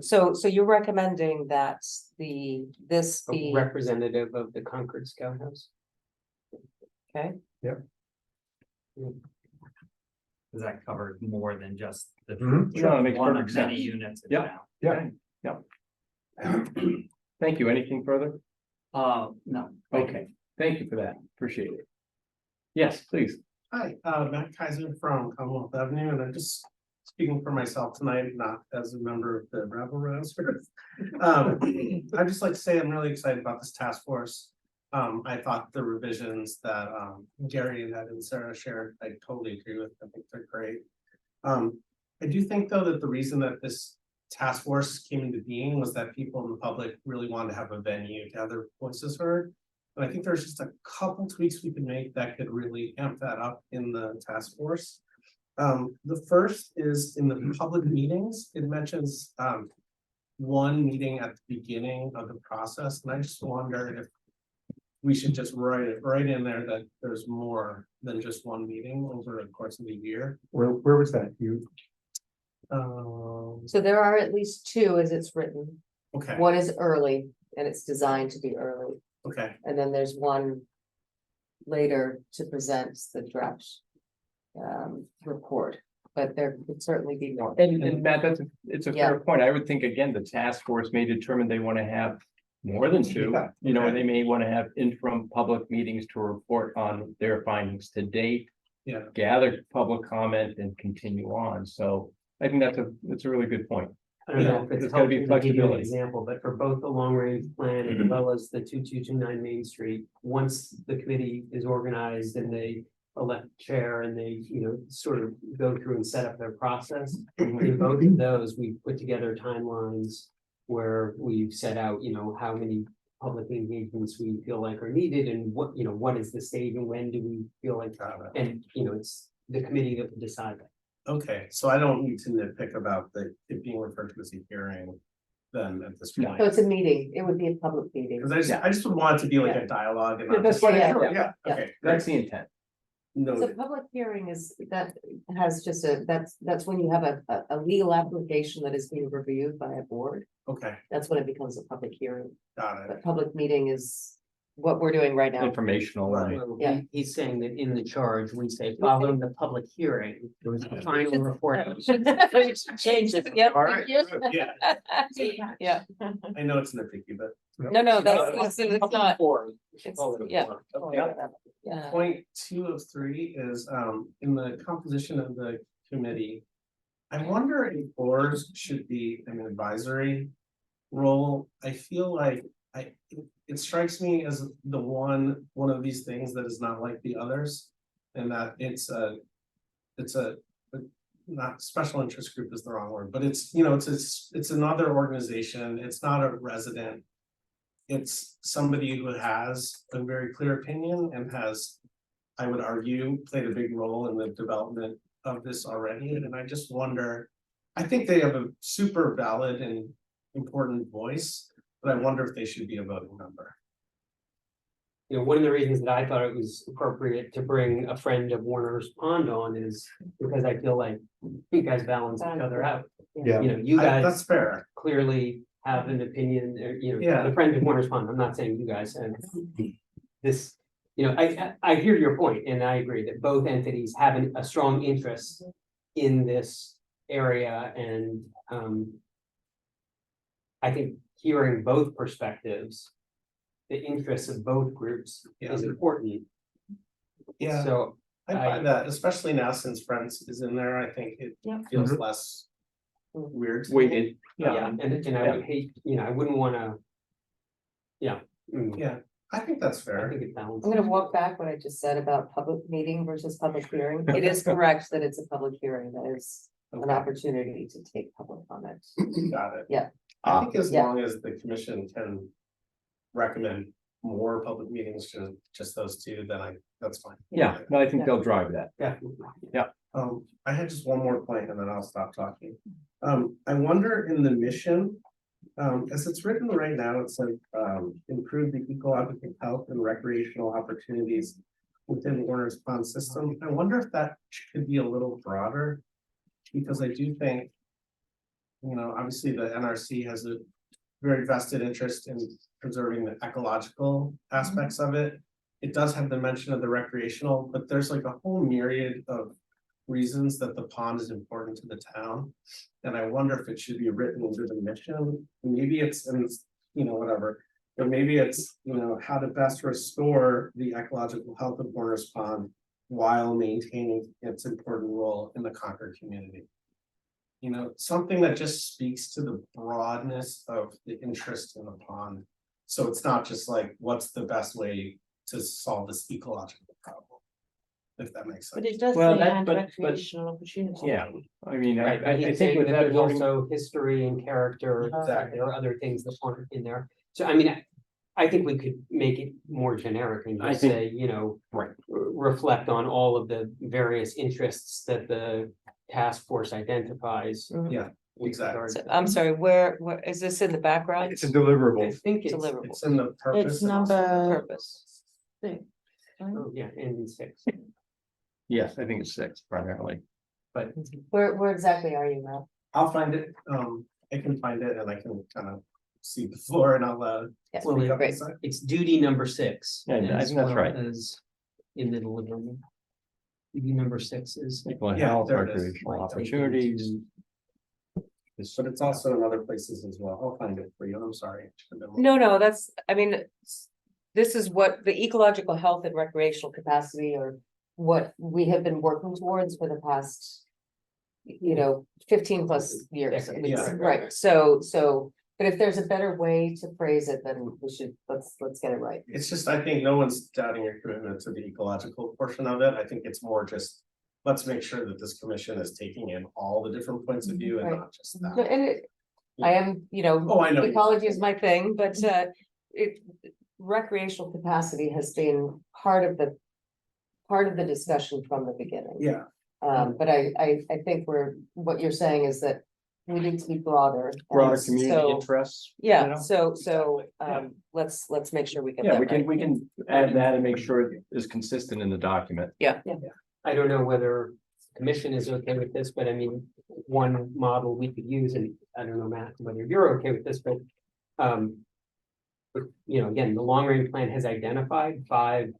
Speaker 1: So you're recommending that this
Speaker 4: A
Speaker 1: be,
Speaker 4: representative of the Concord Scout House.
Speaker 1: okay,
Speaker 11: Does that cover more than just the
Speaker 3: Mhm.
Speaker 2: No, it makes
Speaker 11: one
Speaker 2: perfect
Speaker 11: of many
Speaker 2: sense.
Speaker 11: units in
Speaker 2: Yep.
Speaker 11: town?
Speaker 3: Yeah.
Speaker 2: Thank you. Anything further?
Speaker 11: No.
Speaker 2: Okay, thank you for that. Appreciate it. Yes, please.
Speaker 12: Hi, Matt Kaiser from Commonwealth Avenue, and I'm just speaking for myself tonight, not as a member of the Rabble Rousers. I'd just like to say I'm really excited about this task force. I thought the revisions that Gary and Ed and Sarah shared, I totally agree with. I think they're great. I do think, though, that the reason that this task force came into being was that people in the public really wanted to have a venue to have their voices heard. And I think there's just a couple tweaks we can make that could really amp that up in the task force. The first is in the public meetings, it mentions one meeting at the beginning of the process, and I just wonder if we should just write it right in there that there's more than just one meeting over the course of the year.
Speaker 3: Where was that? You,
Speaker 1: so there are at least two as it's written.
Speaker 12: Okay,
Speaker 1: One is early and it's designed to be early,
Speaker 12: okay,
Speaker 1: and then there's one later to present the draft report, but there could certainly be more.
Speaker 2: And Matt, it's a
Speaker 1: Yeah.
Speaker 2: fair point. I would think, again, the task force may determine they want to have more than two.
Speaker 3: Yeah,
Speaker 2: You know,
Speaker 12: okay.
Speaker 2: they may want to have interim public meetings to report on their findings to date,
Speaker 12: yeah,
Speaker 2: gather public comment and continue on. So I think that's a really good point.
Speaker 4: I don't know if
Speaker 2: There's
Speaker 4: it's
Speaker 2: gotta be
Speaker 4: helpful to give you an
Speaker 2: flexibility.
Speaker 4: example, but for both the long range plan as well as the 2229 Main Street, once the committee is organized and they elect chair and they, sort of go through and set up their process. In both of those, we put together timelines where we've set out, how many public engagements we feel like are needed and what is the stage and when do we feel like,
Speaker 12: got it.
Speaker 4: and, it's the committee that will decide that.
Speaker 12: Okay, so I don't need to nitpick about it being referred to as a hearing then at this point.
Speaker 1: So it's a meeting, it would be a public meeting.
Speaker 12: Because I just would want it to be like a dialogue and
Speaker 2: Yeah,
Speaker 12: not
Speaker 2: that's
Speaker 12: just.
Speaker 2: what
Speaker 1: Yeah.
Speaker 2: sure,
Speaker 12: Yeah,
Speaker 1: Yeah.
Speaker 12: okay,
Speaker 2: That's
Speaker 12: great.
Speaker 2: the intent.
Speaker 12: No,
Speaker 1: So public hearing is, that has just that's when you have a legal application that is being reviewed by a board.
Speaker 12: okay,
Speaker 1: That's when it becomes a public hearing.
Speaker 12: got it.
Speaker 1: But public meeting is what we're doing right now.
Speaker 2: Informational.
Speaker 12: Right.
Speaker 4: Well,
Speaker 1: Yeah.
Speaker 4: He's saying that in the charge, we say following the public hearing, there was a final report.
Speaker 1: Change it, yep.
Speaker 12: All right, good, yeah,
Speaker 1: Yeah,
Speaker 12: I know it's nitpicky, but.
Speaker 1: no, that's, it's not.
Speaker 4: Forum.
Speaker 1: It's-
Speaker 4: Call it a
Speaker 1: yeah.
Speaker 4: forum.
Speaker 1: Yeah.
Speaker 12: Point 2 of 3 is in the composition of the committee. I wonder if boards should be an advisory role. I feel like it strikes me as the one of these things that is not like the others. And that it's a not special interest group is the wrong word, but it's another organization. It's not a resident. It's somebody who has a very clear opinion and has, I would argue, played a big role in the development of this already. And I just wonder, I think they have a super valid and important voice, but I wonder if they should be a voting member.
Speaker 4: One of the reasons that I thought it was appropriate to bring a friend of Warner's Pond on is because I feel like you guys balance each other out.
Speaker 3: yeah,
Speaker 4: You
Speaker 12: That's
Speaker 4: guys
Speaker 12: fair.
Speaker 4: clearly have an opinion, or,
Speaker 12: Yeah.
Speaker 4: the friend of Warner's Pond, I'm not saying you guys, and this, I hear your point, and I agree that both entities have a strong interest in this area, and I think hearing both perspectives, the interests of both groups is important.
Speaker 12: Yeah,
Speaker 4: So,
Speaker 12: I find that, especially now since Friends is in there, I think it
Speaker 1: Yeah.
Speaker 12: feels
Speaker 3: Mhm.
Speaker 12: less weird. to me.
Speaker 2: Weighted.
Speaker 4: yeah, and I would hate, I wouldn't wanna. Yeah.
Speaker 12: Yeah, I think that's
Speaker 4: I
Speaker 12: fair.
Speaker 4: think it balances.
Speaker 1: I'm gonna walk back what I just said about public meeting versus public hearing. It is correct that it's a public hearing, that is an
Speaker 12: Okay.
Speaker 1: opportunity to take public comment.
Speaker 12: Got it.
Speaker 1: Yeah.
Speaker 12: I think as
Speaker 1: Yeah.
Speaker 12: long as the commission can recommend more public meetings to just those two, then that's fine.
Speaker 2: Yeah, no, I think they'll drive that.
Speaker 4: Yeah,
Speaker 12: I had just one more point and then I'll stop talking. I wonder in the mission, as it's written right now, it's like, improve the ecological health and recreational opportunities within Warner's Pond system. I wonder if that could be a little broader. Because I do think, obviously the NRC has a very vested interest in preserving the ecological aspects of it. It does have the mention of the recreational, but there's like a whole myriad of reasons that the pond is important to the town. And I wonder if it should be written into the mission. Maybe it's, and whatever, but maybe it's, how to best restore the ecological health of Warner's Pond while maintaining its important role in the Concord community. Something that just speaks to the broadness of the interest in the pond. So it's not just like, what's the best way to solve this ecological problem? If that makes sense.
Speaker 6: But it does
Speaker 2: Well,
Speaker 6: say and
Speaker 2: but-
Speaker 6: recreational opportunities.
Speaker 2: Yeah, I mean,
Speaker 4: right, but
Speaker 2: I
Speaker 4: he's
Speaker 2: think
Speaker 4: saying
Speaker 2: with
Speaker 4: that
Speaker 2: that
Speaker 4: there's
Speaker 2: wording,
Speaker 4: also history and character,
Speaker 12: Exactly.
Speaker 4: there are other things that aren't in there. So I mean, I think we could make it more generic and
Speaker 2: I
Speaker 4: just
Speaker 2: think-
Speaker 4: say,
Speaker 2: right.
Speaker 4: reflect on all of the various interests that the task force identifies.
Speaker 12: Yeah,
Speaker 4: with
Speaker 12: exactly.
Speaker 4: regard
Speaker 1: So,
Speaker 4: to-
Speaker 1: I'm sorry, where is this in the background?
Speaker 3: It's a deliverable.
Speaker 4: I think it's,
Speaker 1: Deliverable.
Speaker 12: It's in the purpose.
Speaker 6: It's
Speaker 12: and also
Speaker 6: number
Speaker 1: Purpose.
Speaker 6: six. right?
Speaker 4: oh, yeah, and 6.
Speaker 2: Yes, I think it's 6 primarily.
Speaker 12: But
Speaker 1: Where exactly are you now?
Speaker 12: I'll find it, I can find it and I can kind of see the floor and I'll
Speaker 1: Yes,
Speaker 4: Well,
Speaker 12: speak up
Speaker 1: great.
Speaker 12: a sec.
Speaker 4: It's duty number 6.
Speaker 2: Yeah, I think
Speaker 4: as
Speaker 2: that's
Speaker 4: well
Speaker 2: right.
Speaker 4: As in the deliverable. Duty number 6 is.
Speaker 2: Equal and
Speaker 12: Yeah,
Speaker 2: health,
Speaker 12: there it is.
Speaker 2: recreational
Speaker 4: like,
Speaker 2: opportunities.
Speaker 12: But it's also in other places as well. I'll find it for you. I'm sorry.
Speaker 1: No, that's, I mean, this is what the ecological health and recreational capacity or what we have been working towards for the past. 15 plus years. I mean,
Speaker 12: Yeah.
Speaker 1: right, so, but if there's a better way to phrase it, then we should, let's get it right.
Speaker 12: It's just, I think no one's doubting your commitment to the ecological portion of it. I think it's more just, let's make sure that this commission is taking in all the different points of view and
Speaker 1: Right.
Speaker 12: not just
Speaker 1: No,
Speaker 12: that.
Speaker 1: And I am,
Speaker 12: Oh, I know.
Speaker 1: ecology is my thing, but recreational capacity has been part of the discussion from the beginning.
Speaker 12: Yeah,
Speaker 1: But I think what you're saying is that we need to be broader. and
Speaker 2: Broader community
Speaker 1: so-
Speaker 2: interests.
Speaker 1: Yeah, so,
Speaker 12: Exactly, yeah.
Speaker 1: let's make sure we get
Speaker 2: Yeah,
Speaker 1: that
Speaker 2: we can,
Speaker 1: right.
Speaker 2: we can add that and make sure it is consistent in the document.
Speaker 4: I don't know whether the commission is okay with this, but I mean, one model we could use, and I don't know, Matt, whether you're okay with this, but. Again, the long range plan has identified 5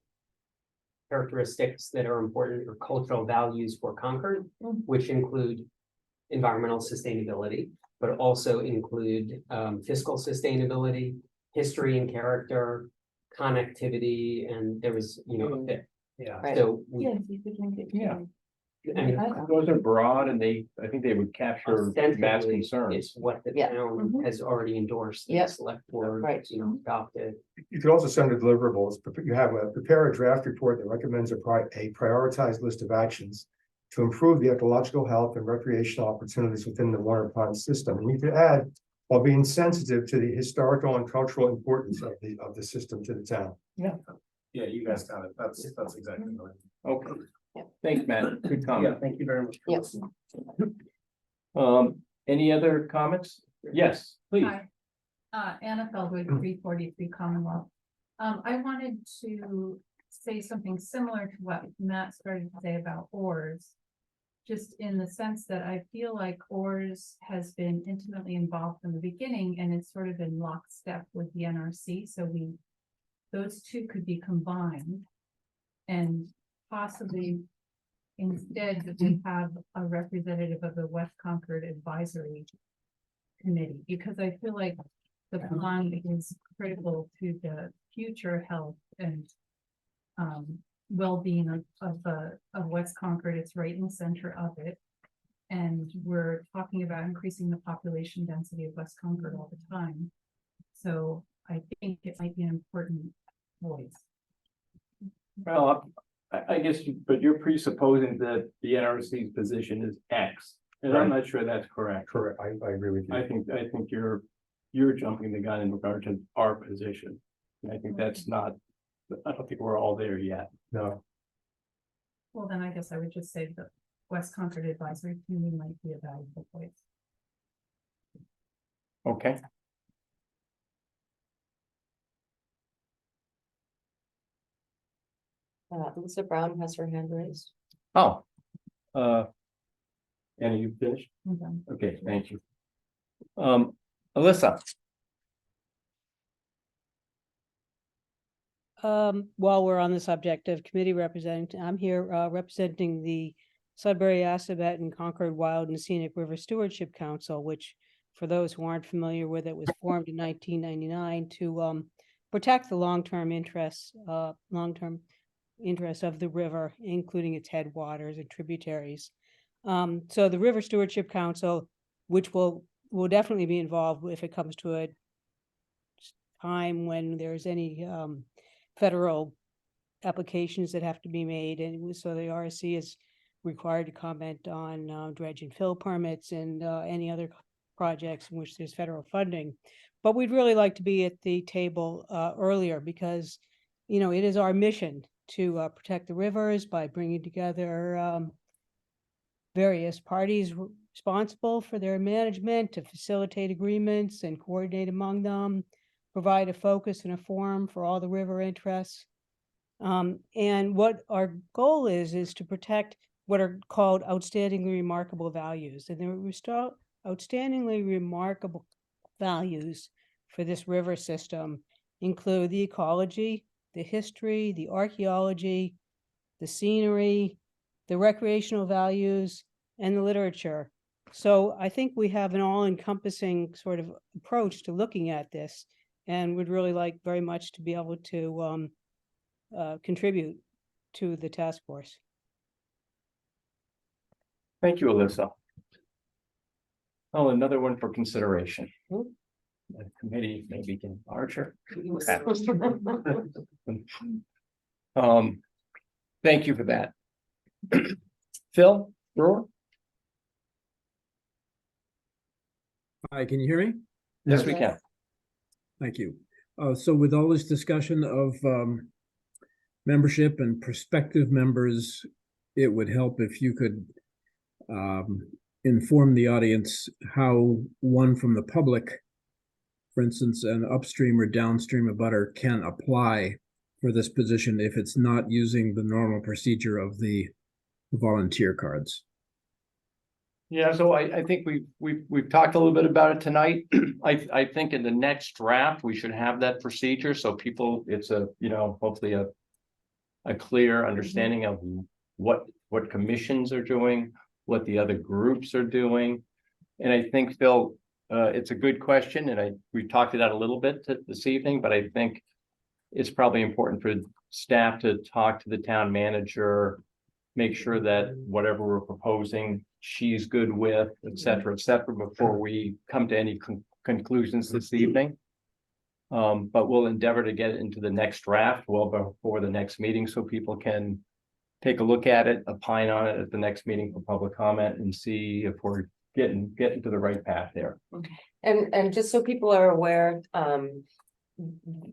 Speaker 4: characteristics that are important or cultural values for Concord, which include environmental sustainability, but also include fiscal sustainability, history and character, connectivity, and there was, a fit.
Speaker 12: yeah.
Speaker 1: Right.
Speaker 4: So we,
Speaker 6: Yes, you could link it. to-
Speaker 2: Yeah.
Speaker 4: I mean,
Speaker 2: Those are broad and I think they would capture mass
Speaker 4: ostensibly,
Speaker 2: concerns.
Speaker 4: it's what the
Speaker 1: Yeah.
Speaker 4: town
Speaker 6: Mhm.
Speaker 4: has already endorsed, and
Speaker 1: Yep.
Speaker 4: the select board,
Speaker 1: Right.
Speaker 4: adopted.
Speaker 3: You could also send the deliverables, but you have prepare a draft report that recommends a prioritized list of actions to improve the ecological health and recreational opportunities within the Warner Pond system. And you could add, while being sensitive to the historical and cultural importance of the system to the town.
Speaker 12: Yeah, you guys got it. That's exactly right.
Speaker 2: Okay.
Speaker 1: Yeah.
Speaker 2: Thanks, Matt. Good
Speaker 12: Yeah,
Speaker 2: comment.
Speaker 12: thank you very much. for
Speaker 1: Yes.
Speaker 12: listening.
Speaker 2: Any other comments? Yes, please.
Speaker 13: Hi, Anna Feldwig, 343 Commonwealth. I wanted to say something similar to what Matt started to say about oars. Just in the sense that I feel like oars has been intimately involved from the beginning and it's sort of in lockstep with the NRC, so those two could be combined. And possibly instead that we have a representative of the West Concord Advisory Committee, because I feel like the pond is critical to the future health and well-being of West Concord. It's right in the center of it. And we're talking about increasing the population density of West Concord all the time. So I think it might be an important
Speaker 6: voice.
Speaker 2: Well, I guess, but you're presupposing that the NRC's position is X, and I'm not sure that's correct.
Speaker 3: Correct, I agree with you.
Speaker 2: I think you're jumping the gun in regard to our position. And I think that's not, I don't think we're all there yet.
Speaker 3: No,
Speaker 13: Well, then I guess I would just say that West Concord Advisory Committee might be a valuable place.
Speaker 2: Okay.
Speaker 1: Lisa Brown has her hand raised.
Speaker 2: Oh. Anna, you finished?
Speaker 13: Okay.
Speaker 2: Okay, thank you. Alyssa,
Speaker 14: While we're on the subject of committee representing, I'm here representing the Sudbury, Assabet and Concord Wild and Scenic River Stewardship Council, which, for those who aren't familiar with it, was formed in 1999 to protect the long-term interests of the river, including its headwaters and tributaries. So the River Stewardship Council, which will definitely be involved if it comes to a time when there's any federal applications that have to be made, and so the RSC is required to comment on dredge and fill permits and any other projects in which there's federal funding. But we'd really like to be at the table earlier because, you know, it is our mission to protect the rivers by bringing together various parties responsible for their management, to facilitate agreements and coordinate among them, provide a focus and a forum for all the river interests. And what our goal is to protect what are called outstandingly remarkable values. And the outstandingly remarkable values for this river system include the ecology, the history, the archaeology, the scenery, the recreational values, and the literature. So I think we have an all-encompassing sort of approach to looking at this, and would really like very much to be able to contribute to the task force.
Speaker 2: thank you, Alyssa. Oh, another one for consideration. The committee maybe can larger. Thank you for that. Phil, Brewer?
Speaker 15: Hi, can you hear me?
Speaker 2: Yes, we can.
Speaker 15: Thank you. So with all this discussion of membership and prospective members, it would help if you could inform the audience how one from the public, for instance, an upstream or downstream abutter, can apply for this position if it's not using the normal procedure of the volunteer cards.
Speaker 2: Yeah, so I think we've talked a little bit about it tonight. I think in the next draft, we should have that procedure, so people, it's a, you know, hopefully a clear understanding of what commissions are doing, what the other groups are doing. And I think, Phil, it's a good question, and we talked it out a little bit this evening, but I think it's probably important for staff to talk to the town manager, make sure that whatever we're proposing, she's good with, et cetera, before we come to any conclusions this evening. But we'll endeavor to get it into the next draft well before the next meeting, so people can take a look at it, opine on it at the next meeting for public comment, and see if we're getting to the right path there.
Speaker 1: And just so people are aware,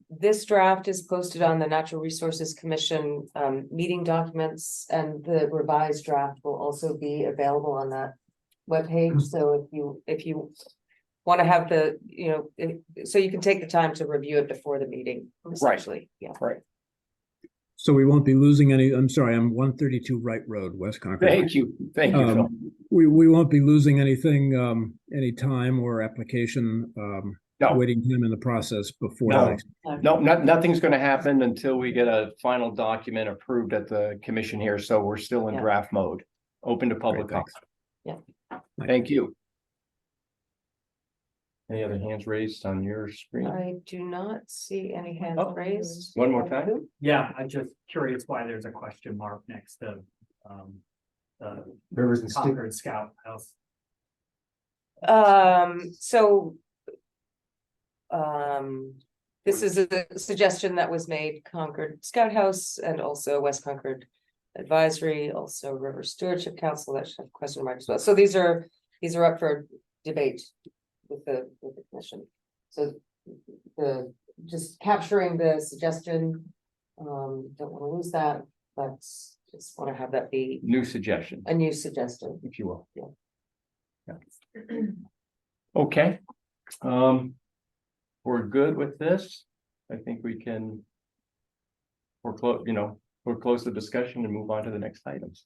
Speaker 1: this draft is posted on the Natural Resources Commission meeting documents, and the revised draft will also be available on that webpage. So if you want to have the, you know, so you can take the time to review it before the meeting, essentially. Yeah.
Speaker 2: Right.
Speaker 15: So we won't be losing any, I'm sorry, I'm 132 Wright Road, West Concord.
Speaker 2: Thank you, Phil.
Speaker 15: We won't be losing anything, any time or application,
Speaker 2: No.
Speaker 15: waiting time in the process before.
Speaker 2: No.
Speaker 15: next-
Speaker 2: No, nothing's gonna happen until we get a final document approved at the commission here, so we're still in
Speaker 1: Yeah.
Speaker 2: draft mode, open to public
Speaker 15: Great,
Speaker 2: comment.
Speaker 1: thanks.
Speaker 2: Thank you. Any other hands raised on your screen?
Speaker 1: I do not see any hands
Speaker 2: Oh.
Speaker 1: raised.
Speaker 2: One more time?
Speaker 11: Yeah, I'm just curious why there's a question mark next to the
Speaker 3: Rivers and State.
Speaker 11: Concord Scout House.
Speaker 1: So. This is a suggestion that was made Concord Scout House and also West Concord Advisory, also River Stewardship Council, that should have question marks as well. So these are up for debate with the commission. So just capturing the suggestion, don't want to lose that, but just want to have that be
Speaker 2: New suggestion,
Speaker 1: a new suggestion.
Speaker 2: if you will.
Speaker 1: Yeah.
Speaker 2: Yeah. Okay. We're good with this. I think we can. We'll close the discussion and move on to the next items.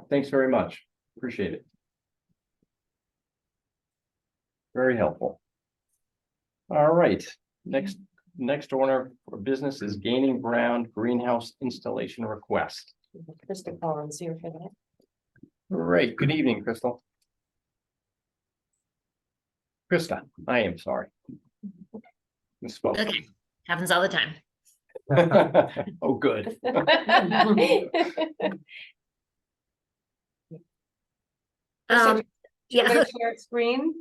Speaker 2: Thanks very much. Appreciate it. Very helpful. All right, next order of business is gaining ground greenhouse installation request.
Speaker 1: Krista Collins here for that.
Speaker 2: Great. Good evening, Crystal. Krista, I am sorry. Misspoke.
Speaker 16: Okay, happens all the time.
Speaker 2: Oh, good.
Speaker 1: Yeah.
Speaker 16: Yeah,
Speaker 1: Share screen?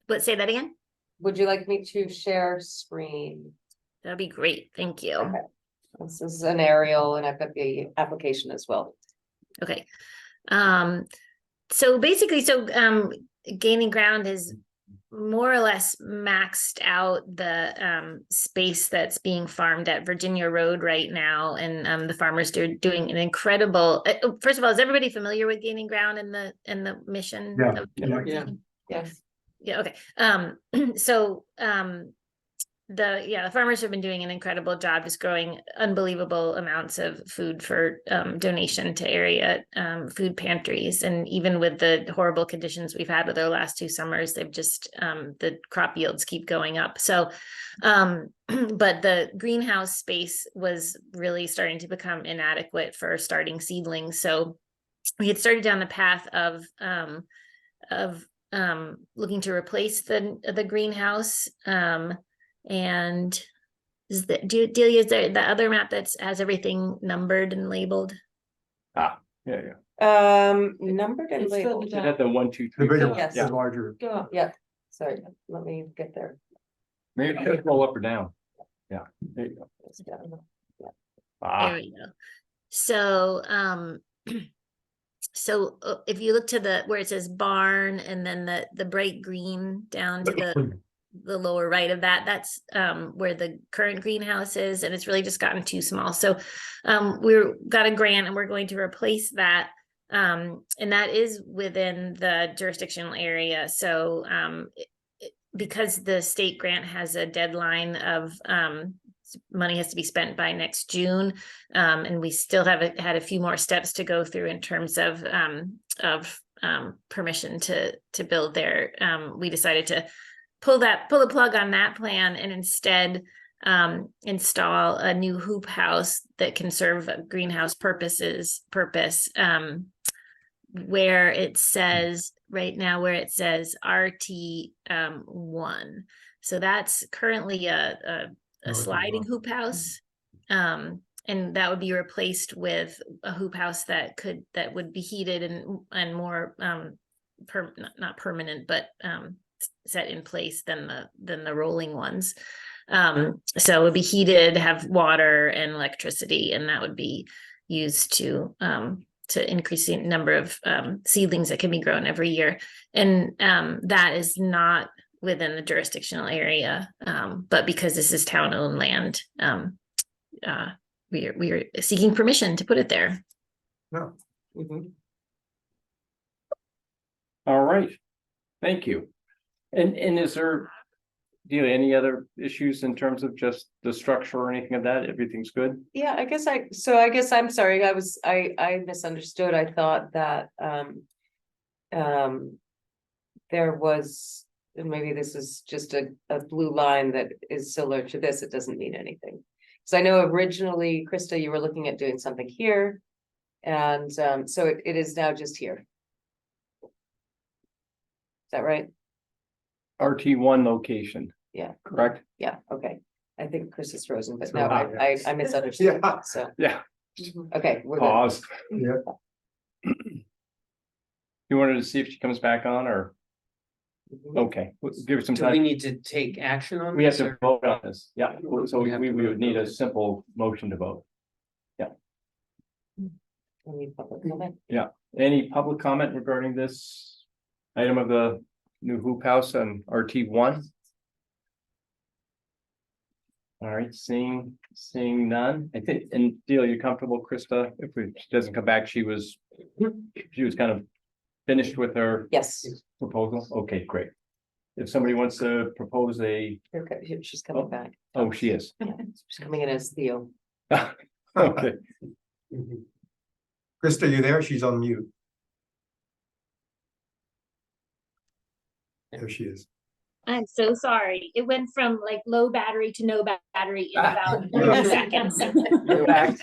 Speaker 16: but say that again.
Speaker 1: Would you like me to share screen?
Speaker 16: That'd be great. Thank you.
Speaker 1: Okay. This is an aerial and I've got the application as well.
Speaker 16: Okay. So basically, gaining ground is more or less maxed out the space that's being farmed at Virginia Road right now, and the farmers are doing an incredible. First of all, is everybody familiar with gaining ground and the mission?
Speaker 3: Yeah.
Speaker 16: Of the
Speaker 3: Yeah.
Speaker 16: organization?
Speaker 1: Yes.
Speaker 16: Yeah, okay. So the farmers have been doing an incredible job just growing unbelievable amounts of food for donation to area food pantries. And even with the horrible conditions we've had with our last 2 summers, they've just the crop yields keep going up. So but the greenhouse space was really starting to become inadequate for starting seedlings. So we had started down the path of looking to replace the greenhouse. And is Delia, is there the other map that's has everything numbered and labeled?
Speaker 2: Yeah.
Speaker 1: Numbered and
Speaker 6: It's further
Speaker 1: labeled.
Speaker 2: It had the 1, 2, 3.
Speaker 3: The bigger,
Speaker 1: Yes.
Speaker 3: the larger.
Speaker 6: Go up.
Speaker 1: Yeah, sorry, let me get there.
Speaker 2: Maybe just roll up or down. Yeah. There you go.
Speaker 1: It's down.
Speaker 16: There
Speaker 2: Ah,
Speaker 16: we go. So if you look to where it says barn and then the bright green down to the lower right of that's where the current greenhouse is, and it's really just gotten too small. So we've got a grant and we're going to replace that, and that is within the jurisdictional area. So because the state grant has a deadline of money has to be spent by next June, and we still have had a few more steps to go through in terms of permission to build there. We decided to pull the plug on that plan and instead install a new hoop house that can serve greenhouse purpose, where it says right now RT1. So that's currently a sliding hoop house. And that would be replaced with a hoop house that would be heated and more not permanent, but set in place than the rolling ones. So it would be heated, have water and electricity, and that would be used to increase the number of seedlings that can be grown every year. And that is not within the jurisdictional area, but because this is town-owned land, we are seeking permission to put it there.
Speaker 3: No.
Speaker 2: all right. Thank you. And is there, any other issues in terms of just the structure or anything of that? Everything's good?
Speaker 1: Yeah, I guess I'm sorry, I misunderstood. I thought that there was, and maybe this is just a blue line that is similar to this, it doesn't mean anything. So I know originally, Krista, you were looking at doing something here. And so it is now just here. Is that right?
Speaker 2: RT1 location.
Speaker 1: Yeah.
Speaker 2: Correct?
Speaker 1: Yeah, okay. I think Chris is frozen, but
Speaker 3: So
Speaker 1: no, I
Speaker 3: I
Speaker 1: misunderstood,
Speaker 3: Yeah.
Speaker 1: so,
Speaker 2: Yeah.
Speaker 1: okay. we're good.
Speaker 2: Pause.
Speaker 3: Yeah.
Speaker 2: You wanted to see if she comes back on or? Okay, give it some
Speaker 4: Do we
Speaker 2: time.
Speaker 4: need to take action on
Speaker 2: We have
Speaker 4: this?
Speaker 2: to
Speaker 4: or-
Speaker 2: vote on this. Yeah, so
Speaker 4: We have
Speaker 2: we
Speaker 4: to
Speaker 2: would
Speaker 4: vote.
Speaker 2: need a simple motion to vote.
Speaker 1: Any public comment?
Speaker 2: Any public comment regarding this item of the new hoop house on RT1? All right, seeing none, I think, and Deal, you comfortable, Krista? If she doesn't come back, she was kind of finished with her
Speaker 1: Yes,
Speaker 2: proposal. Okay, great. If somebody wants to propose
Speaker 1: she's coming back.
Speaker 2: oh, she is.
Speaker 1: She's coming in as Theo.
Speaker 2: Okay,
Speaker 3: Krista, you there? She's on mute. There she is.
Speaker 16: I'm so sorry. It went from like low battery to no battery in about 30 seconds.
Speaker 2: you're back.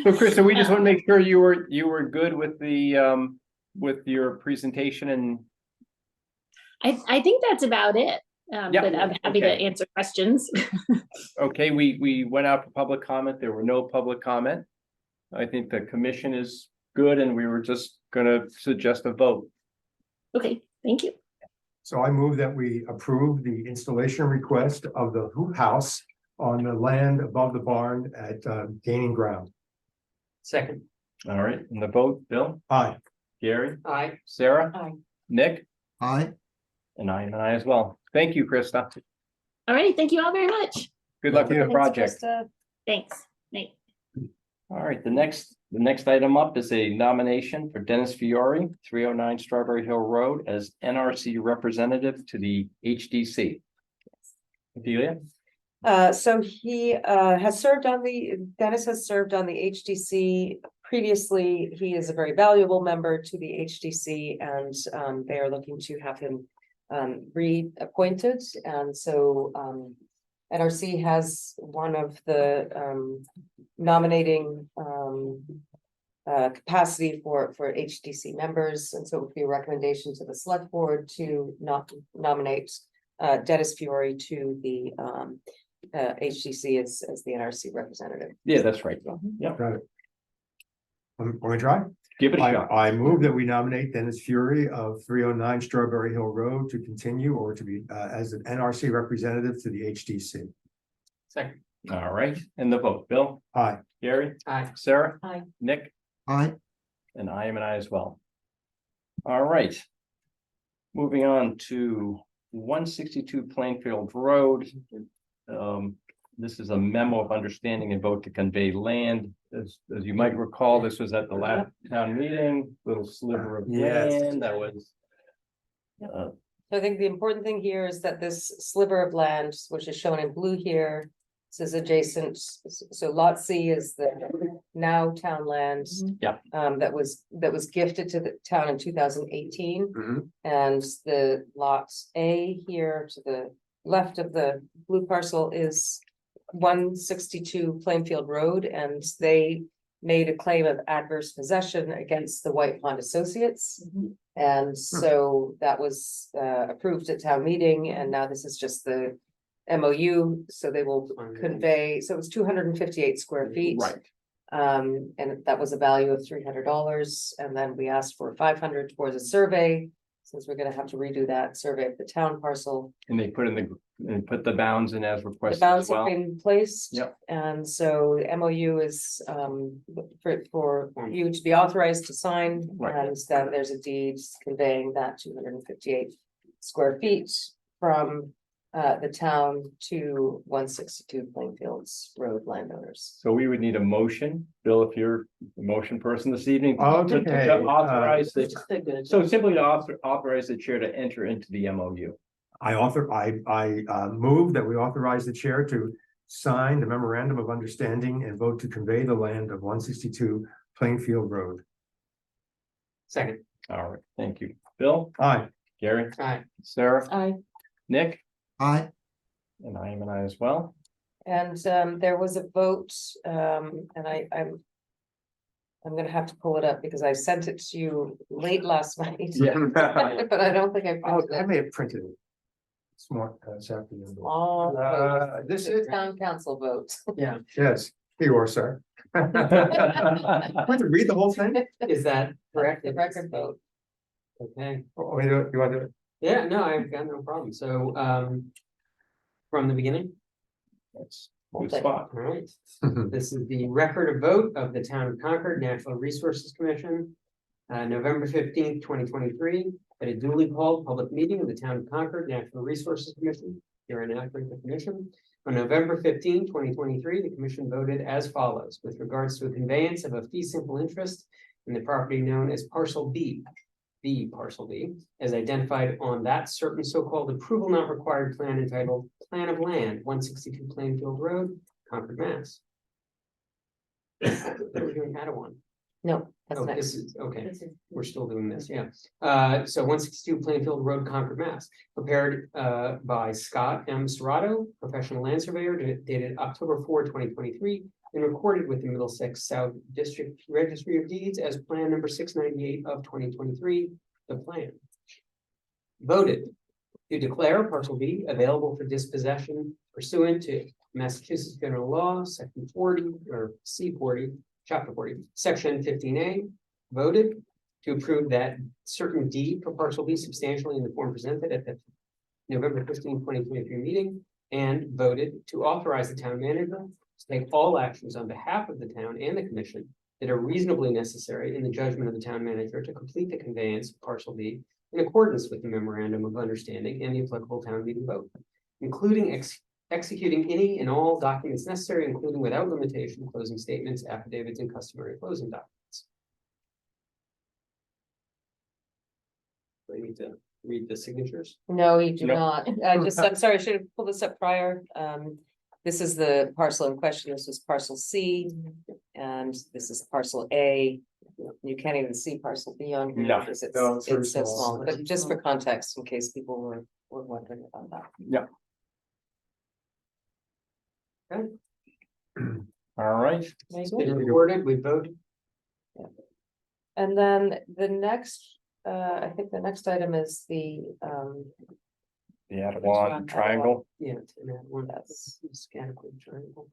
Speaker 2: So Krista, we just want to make sure you were good with the with your presentation and
Speaker 16: I think that's about it.
Speaker 2: Yeah,
Speaker 16: But I'm happy to
Speaker 2: okay.
Speaker 16: answer questions.
Speaker 2: okay, we went out for public comment. There were no public comment. I think the commission is good and we were just gonna suggest a vote.
Speaker 16: Okay, thank you.
Speaker 3: So I move that we approve the installation request of the hoop house on the land above the barn at gaining ground.
Speaker 4: Second,
Speaker 2: All right, and the vote, Bill,
Speaker 3: Aye.
Speaker 2: Gary,
Speaker 4: aye.
Speaker 2: Sarah,
Speaker 1: Aye.
Speaker 2: Nick,
Speaker 5: Aye.
Speaker 2: and I as well. Thank you, Krista.
Speaker 16: All right, thank you all very much.
Speaker 2: Good luck with the
Speaker 1: Thanks,
Speaker 2: project.
Speaker 1: Krista.
Speaker 16: Thanks. Nate.
Speaker 2: All right, the next item up is a nomination for Dennis Fiore, 309 Strawberry Hill Road as NRC representative to the HDC. Adelia?
Speaker 1: So he Dennis has served on the HDC previously. He is a very valuable member to the HDC and they are looking to have him reappointed. And so NRC has one of the nominating capacity for HDC members. And so it would be a recommendation to the select board to nominate Dennis Fiore to the HDC as the NRC representative.
Speaker 2: Yeah, that's right. Yeah,
Speaker 3: Got it. Want me to try?
Speaker 2: give it a shot.
Speaker 3: I move that we nominate Dennis Fury of 309 Strawberry Hill Road to continue or to be as an NRC representative to the HDC.
Speaker 4: Second,
Speaker 2: All right, and the vote, Bill,
Speaker 3: Aye.
Speaker 2: Gary,
Speaker 4: aye.
Speaker 2: Sarah,
Speaker 1: Aye.
Speaker 2: Nick,
Speaker 5: Aye.
Speaker 2: and I am an I as well. All right. Moving on to 162 Plainfield Road. This is a memo of understanding and vote to convey land. As you might recall, this was at the last town meeting, little sliver of
Speaker 3: Yes.
Speaker 2: land that was.
Speaker 1: So I think the important thing here is that this sliver of land, which is shown in blue here, this is adjacent, so lot C is the now town land.
Speaker 2: Yeah.
Speaker 1: That was gifted to the town in 2018.
Speaker 3: Mhm.
Speaker 1: And the lot A here to the left of the blue parcel is 162 Plainfield Road, and they made a claim of adverse possession against the White Pond Associates. And so that was approved at town meeting, and now this is just the MOU, so they will convey, so it was 258 square feet.
Speaker 2: Right.
Speaker 1: And that was a value of $300, and then we asked for 500 towards a survey, since we're gonna have to redo that survey of the town parcel.
Speaker 2: And they put put the bounds in as
Speaker 1: The
Speaker 2: requested
Speaker 1: bounds
Speaker 2: as
Speaker 1: have
Speaker 2: well.
Speaker 1: been placed.
Speaker 2: Yep.
Speaker 1: And so the MOU is for you to be authorized to sign.
Speaker 2: Right.
Speaker 1: And then there's a deed conveying that 258 square feet from the town to 162 Plainfields Road landowners.
Speaker 2: So we would need a motion, Bill, if you're the motion person this evening.
Speaker 3: Okay,
Speaker 2: to authorize the,
Speaker 1: Just a good-
Speaker 2: so simply to authorize the chair to enter into the MOU.
Speaker 3: I move that we authorize the chair to sign the memorandum of understanding and vote to convey the land of 162 Plainfield Road.
Speaker 4: Second,
Speaker 2: All right, thank you. Bill,
Speaker 3: Aye.
Speaker 2: Gary,
Speaker 4: aye.
Speaker 2: Sarah,
Speaker 1: Aye.
Speaker 2: Nick,
Speaker 5: Aye.
Speaker 2: and I am an I as well.
Speaker 1: And there was a vote, and I'm gonna have to pull it up because I sent it to you late last night. But I don't think I
Speaker 3: Oh,
Speaker 1: printed
Speaker 3: I
Speaker 1: it.
Speaker 3: may have printed it. Smart, this afternoon.
Speaker 1: All votes.
Speaker 3: This
Speaker 1: The
Speaker 3: is,
Speaker 1: town council votes.
Speaker 4: Yeah,
Speaker 3: yes, here you are, sir. Want to read the whole thing?
Speaker 4: is that correct?
Speaker 1: The record vote.
Speaker 4: Okay,
Speaker 3: Oh, you want to?
Speaker 4: yeah, no, I've got no problem. So, from the beginning,
Speaker 2: That's good spot.
Speaker 4: all right. This is the record of vote of the Town of Concord Natural Resources Commission. November 15th, 2023, at a duly called public meeting of the Town of Concord Natural Resources Commission. Here in Akron, the commission. On November 15, 2023, the commission voted as follows with regards to a conveyance of a fee simple interest in the property known as parcel B. The parcel B, as identified on that certain so-called approval not required plan entitled Plan of Land, 162 Plainfield Road, Concord, Mass. We're doing Adawan.
Speaker 1: No, that's
Speaker 4: Oh,
Speaker 1: next.
Speaker 4: this is, okay,
Speaker 6: This is-
Speaker 4: we're still doing this, yeah. So 162 Plainfield Road, Concord, Mass. Prepared by Scott M. Serrato, professional land surveyor, dated October 4, 2023, and recorded with the Middlesex South District Registry of Deeds as Plan number 698 of 2023, the plan. Voted to declare parcel B available for dispossession pursuant to Massachusetts General Law, Section 40 or C40. Chapter 40, Section 15A, voted to approve that certain deed for parcel B substantially in the form presented at the November 15, 2023 meeting, and voted to authorize the town manager to take all actions on behalf of the town and the commission that are reasonably necessary in the judgment of the town manager to complete the conveyance of parcel B in accordance with the memorandum of understanding and the applicable town meeting vote, including executing any and all documents necessary, including without limitation, closing statements, affidavits, and customary closing documents. Do I need to read the signatures?
Speaker 1: No, you do
Speaker 2: Nope.
Speaker 1: not. I'm sorry, I should have pulled this up prior. This is the parcel in question. This is parcel C. And this is parcel A. You can't even see parcel B on here
Speaker 2: No.
Speaker 1: because
Speaker 3: No, it's very
Speaker 1: it's so
Speaker 3: small.
Speaker 1: small, but just for context, in case people were wondering about that.
Speaker 2: Yeah. All right.
Speaker 1: Very
Speaker 4: It's
Speaker 1: good.
Speaker 4: been recorded, we voted.
Speaker 1: And then the next, I think the next item is the,
Speaker 2: The Adawan triangle.
Speaker 4: Yeah, and that one, that's scanable triangle.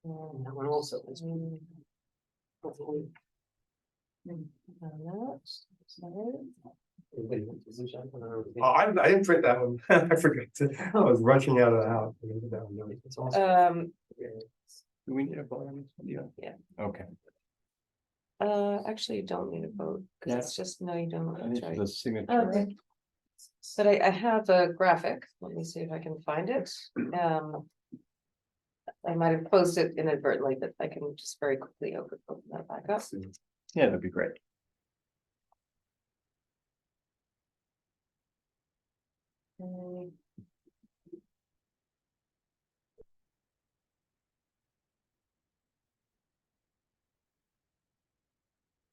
Speaker 4: And that one also is. Hopefully, everybody wants to see that one, or-
Speaker 3: Oh, I didn't print that one. I forgot to, I was rushing out of the house. I didn't put that one down.
Speaker 4: It's also-
Speaker 2: Do we need a vote on this?
Speaker 1: Yeah.
Speaker 2: Okay.
Speaker 1: actually, you don't need a vote, because
Speaker 2: Yeah.
Speaker 1: it's just, no, you don't,
Speaker 2: I
Speaker 1: that's
Speaker 2: think
Speaker 1: right.
Speaker 2: the signature.
Speaker 1: Okay. But I have a graphic, let me see if I can find it, I might have posted it inadvertently, but I can just very quickly open that back up.
Speaker 2: Yeah, that'd be great.
Speaker 1: Um,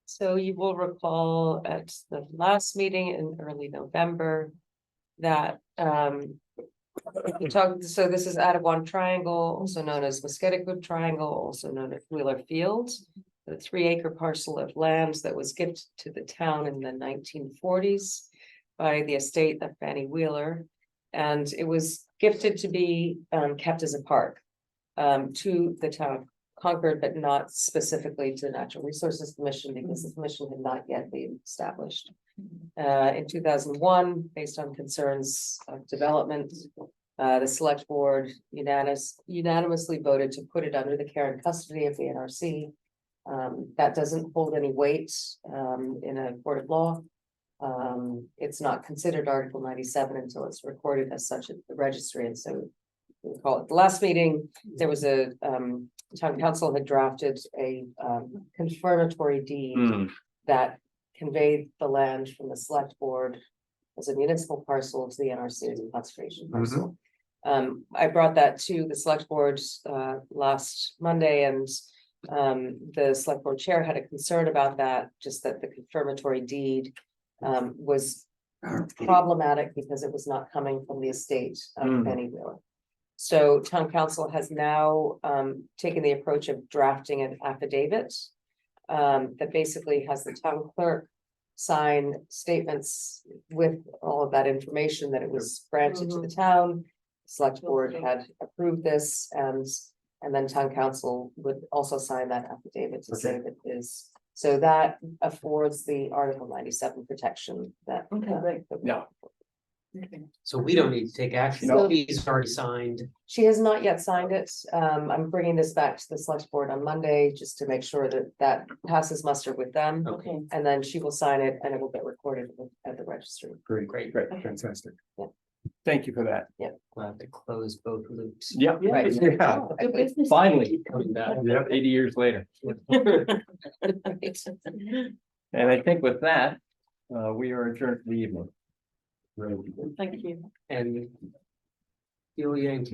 Speaker 1: So you will recall at the last meeting in early November that we talked, so this is Adawan Triangle, also known as Muskegon Triangle, also known as Wheeler Fields. The 3-acre parcel of land that was gifted to the town in the 1940s by the estate of Fannie Wheeler. And it was gifted to be kept as a park to the town of Concord, but not specifically to the Natural Resources Commission because the commission had not yet been established. In 2001, based on concerns of development, the select board unanimously voted to put it under the care and custody of the NRC. That doesn't hold any weight in a court of law. It's not considered Article 97 until it's recorded as such at the registry, and so we call it the last meeting. There was a town council had drafted a confirmatory deed that conveyed the land from the select board as a municipal parcel to the NRC as a conservation parcel. I brought that to the select board last Monday, and the select board chair had a concern about that, just that the confirmatory deed was problematic because it was not coming from the estate of Fannie Wheeler. So town council has now taken the approach of drafting an affidavit that basically has the town clerk sign statements with all of that information that it was granted to the town. Select board had approved this, and then town council would also sign that affidavit to say that is So that affords the Article 97 protection that.
Speaker 6: Okay, great.
Speaker 1: that we
Speaker 2: Yeah.
Speaker 6: Okay.
Speaker 4: So we don't need to take action.
Speaker 1: No.
Speaker 4: He's already signed.
Speaker 1: She has not yet signed it. I'm bringing this back to the select board on Monday, just to make sure that that passes muster with them.
Speaker 6: Okay.
Speaker 1: And then she will sign it and it will get recorded at the registry.
Speaker 4: Great.
Speaker 3: Fantastic.
Speaker 2: Thank you for that.
Speaker 4: We'll have to close both loops.
Speaker 2: Yep.
Speaker 1: Right.
Speaker 2: Yeah.
Speaker 6: Good business.
Speaker 2: Finally,
Speaker 4: Coming back.
Speaker 2: 80 years later. And I think with that, we are adjourned for the evening.
Speaker 6: Thank you.
Speaker 4: And Julia and